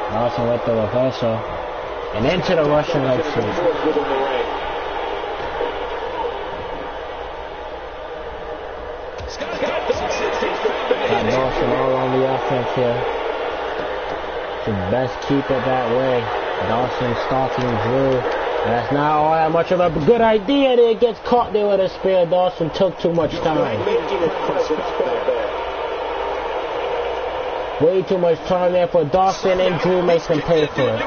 Dawson with the reversal. And into the Russian leg sweep. Got Dawson all on the offense here. To best keep it that way. Dawson stalking Drew. And that's not all that much of a good idea. It gets caught there with a spear. Dawson took too much time. Way too much time there for Dawson, and Drew makes him pay for it.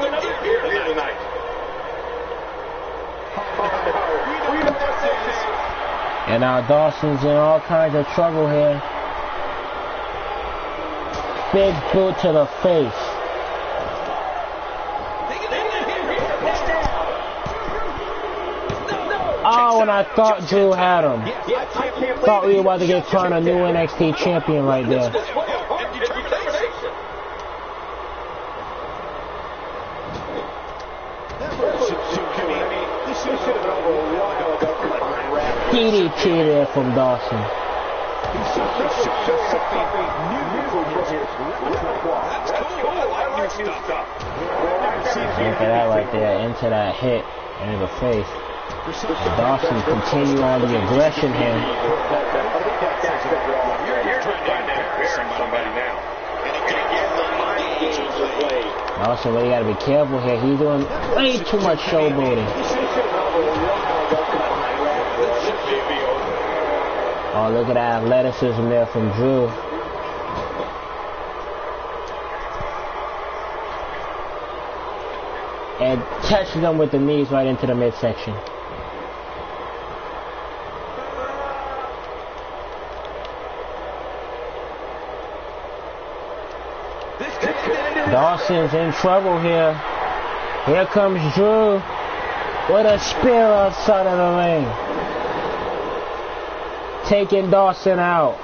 And now Dawson's in all kinds of trouble here. Big boot to the face. Oh, and I thought Drew had him. Thought we were about to get crowned a new NXT champion right there. DDT there from Dawson. Look at that right there, into that hit, into the face. Dawson continue on the aggression here. You're trying to embarrass somebody now. Also, we gotta be careful here. He's doing way too much showboating. Oh, look at that athleticism there from Drew. And touches them with the knees right into the midsection. Dawson's in trouble here. Here comes Drew with a spear outside of the ring. Taking Dawson out.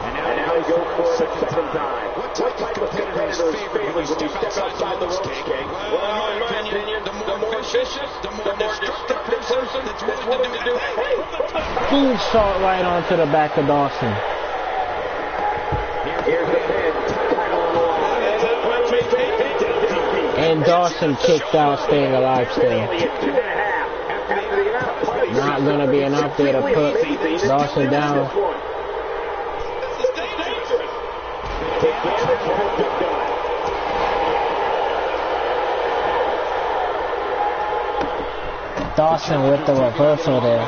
And now he goes for it a second time. What type of competitor is favored when you step outside the ropes, King? Well, in my opinion, the more vicious, the more destructive person that's willing to do it. Moonsault right onto the back of Dawson. Here's the pin. And Dawson kicked out, staying alive still. Not going to be enough there to put Dawson down. Dawson with the reversal there.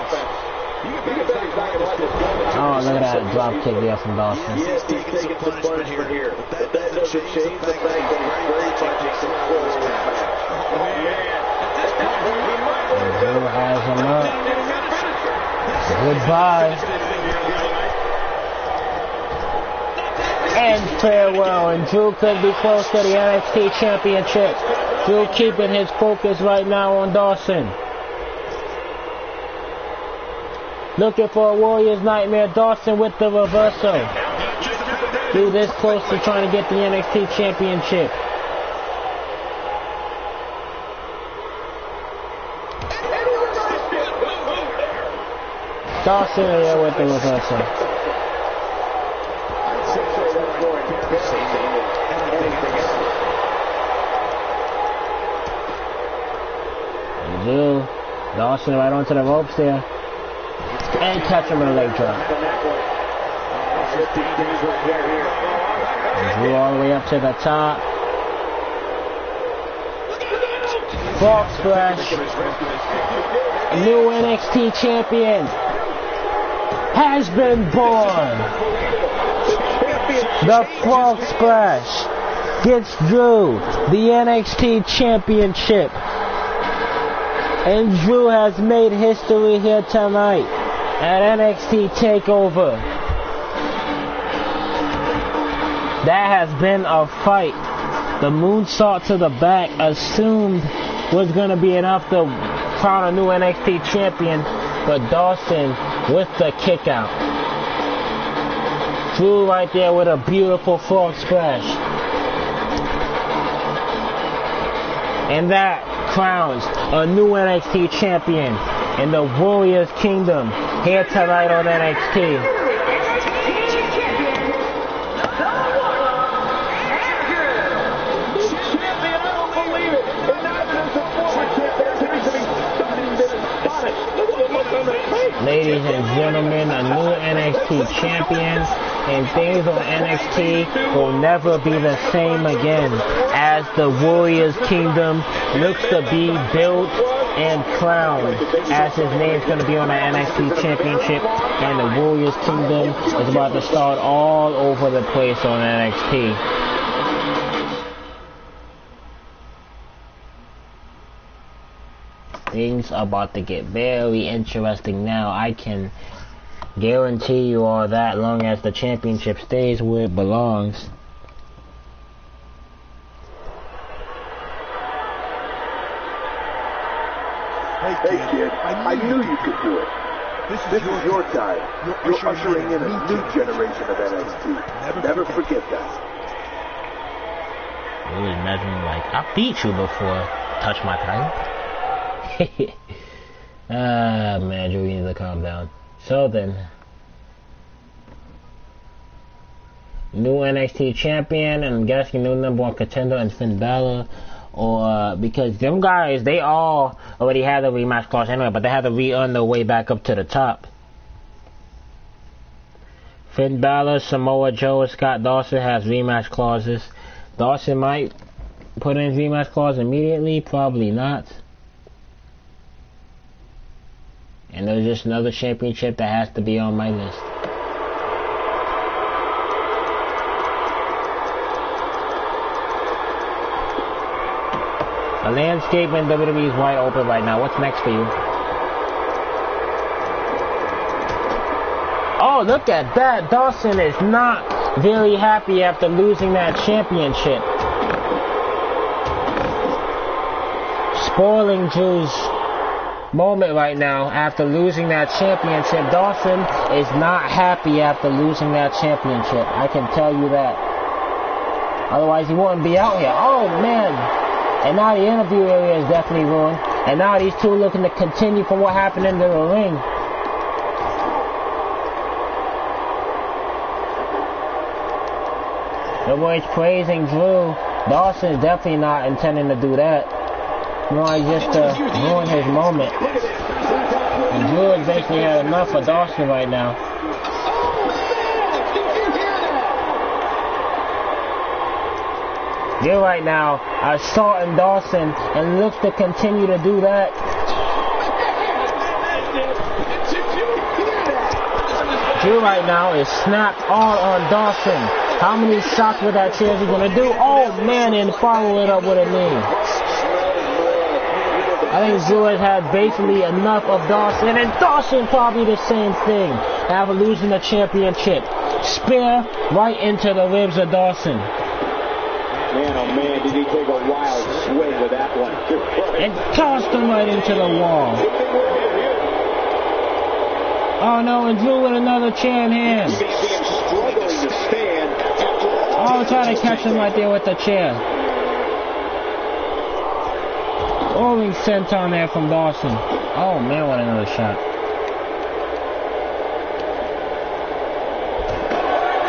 Oh, look at that drop kick there from Dawson. Yes, he's taking some punishment here. But that doesn't change the fact that he's very touching some close match. Oh, man. And Drew has him up. Goodbye. And farewell. And Drew could be close to the NXT Championship. Drew keeping his focus right now on Dawson. Looking for a Warriors Nightmare. Dawson with the reversal. Drew this close to trying to get the NXT Championship. Dawson there with the reversal. And Drew, Dawson right onto the ropes there. And catch him in a leg drop. And Drew all the way up to the top. Frog splash. New NXT champion has been born. The frog splash gets Drew the NXT championship. And Drew has made history here tonight at NXT TakeOver. That has been a fight. The moonsault to the back assumed was going to be enough to crown a new NXT champion, but Dawson with the kick out. Drew right there with a beautiful frog splash. And that crowns a new NXT champion in the Warriors Kingdom here tonight on NXT. Ladies and gentlemen, a new NXT champion, and things on NXT will never be the same again as the Warriors Kingdom looks to be built and crowned, as his name's going to be on the NXT Championship, and the Warriors Kingdom is about to start all over the place on NXT. Things are about to get very interesting now. I can guarantee you all that, long as the championship stays where it belongs. Hey kid, I knew you could do it. This is your time. You're ushering in a new generation of NXT. Never forget that. He was measuring like, I beat you before. Touch my title. Man, Drew, you need to calm down. So then, new NXT champion, and I'm guessing new #1 contender, and Finn Balor, or because them guys, they all already had a rematch clause anyway, but they had to re-earn their way back up to the top. Finn Balor, Samoa Joe, and Scott Dawson has rematch clauses. Dawson might put in rematch clause immediately, probably not. And there's just another championship that has to be on my list. The landscape in WWE is wide open right now. What's next for you? Oh, look at that. Dawson is not very happy after losing that championship. Spoiling Drew's moment right now after losing that championship. Dawson is not happy after losing that championship. I can tell you that. Otherwise, he wouldn't be out here. Oh, man. And now the interview area is definitely ruined. And now these two looking to continue from what happened in the ring. The boys praising Drew. Dawson is definitely not intending to do that. No, just to ruin his moment. And Drew has basically had enough of Dawson right now. You're right now assaulting Dawson and looks to continue to do that. Drew right now is snapped all on Dawson. How many shots with that chair is he going to do? Oh man, and follow it up with a knee. I think Drew has had basically enough of Dawson, and Dawson probably the same thing after losing the championship. Spear right into the ribs of Dawson. Man, oh man, did he take a wild swing with that one. And tossed him right into the wall. Oh no, and Drew with another chair in hand. Struggling to stand. Oh, trying to catch him right there with the chair. Rolling senton there from Dawson. Oh man, what another shot.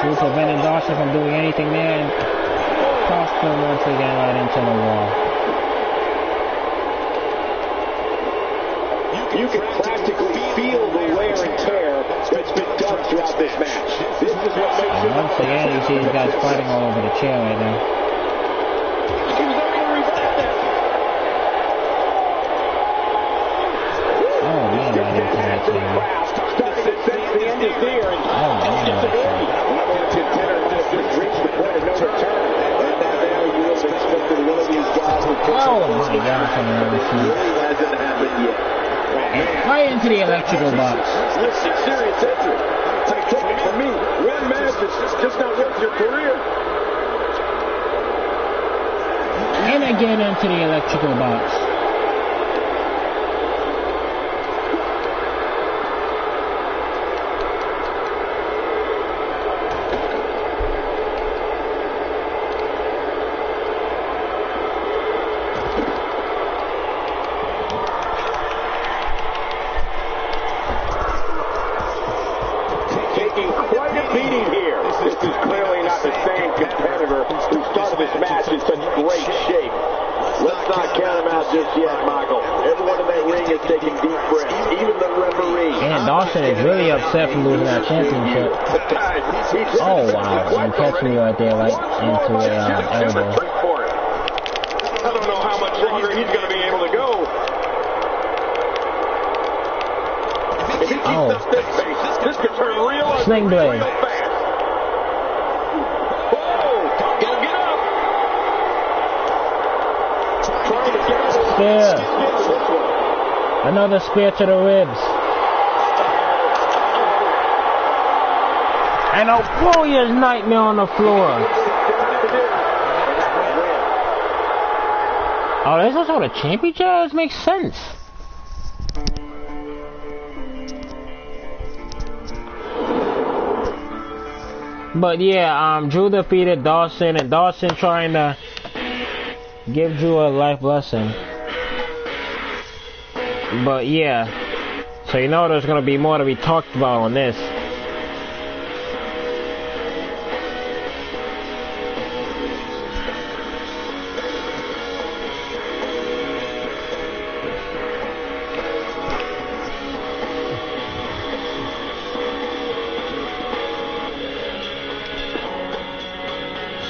Drew preventing Dawson from doing anything there and tossed him once again right into the wall. You can practically feel the wear and tear that's been done throughout this match. This is what makes it. Once again, you see these guys fighting all over the chair right now. Oh man, right into that chair. Starting to sense the end is near. Oh man, just reached the point of no return. And now you would have expected one of these guys would catch oh my gosh, I never seen it. really hasn't happened yet. Right into the electrical box. Listen, serious injury. Take it from me. One match is just not worth your career. And again into the electrical box. Dawson is really upset from losing that championship. Oh wow, and catching me right there, right into the elbow. I don't know how much longer he's going to be able to go. If he keeps up this pace, this could turn real ugly. Sling blade. Real fast. Whoa! Don't get up! Trying to get up. Spear. Another spear to the ribs. And a warrior's nightmare on the floor. Oh, this is what a championship is? Makes sense. But yeah, Drew defeated Dawson, and Dawson trying to give Drew a life lesson. But yeah, so you know there's gonna be more to be talked about on this.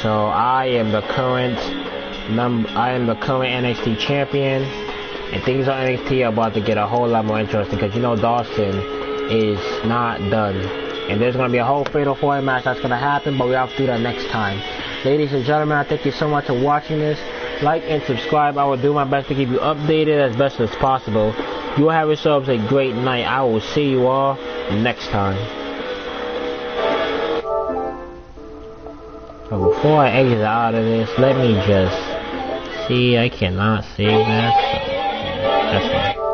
So I am the current NXT champion, and things on NXT are about to get a whole lot more interesting because you know Dawson is not done, and there's gonna be a whole Fatal 4 match that's gonna happen, but we have to do that next time. Ladies and gentlemen, I thank you so much for watching this. Like and subscribe. I will do my best to keep you updated as best as possible. You will have yourselves a great night. I will see you all next time. But before I exit out of this, let me just see. I cannot save that. So, yeah, that's fine.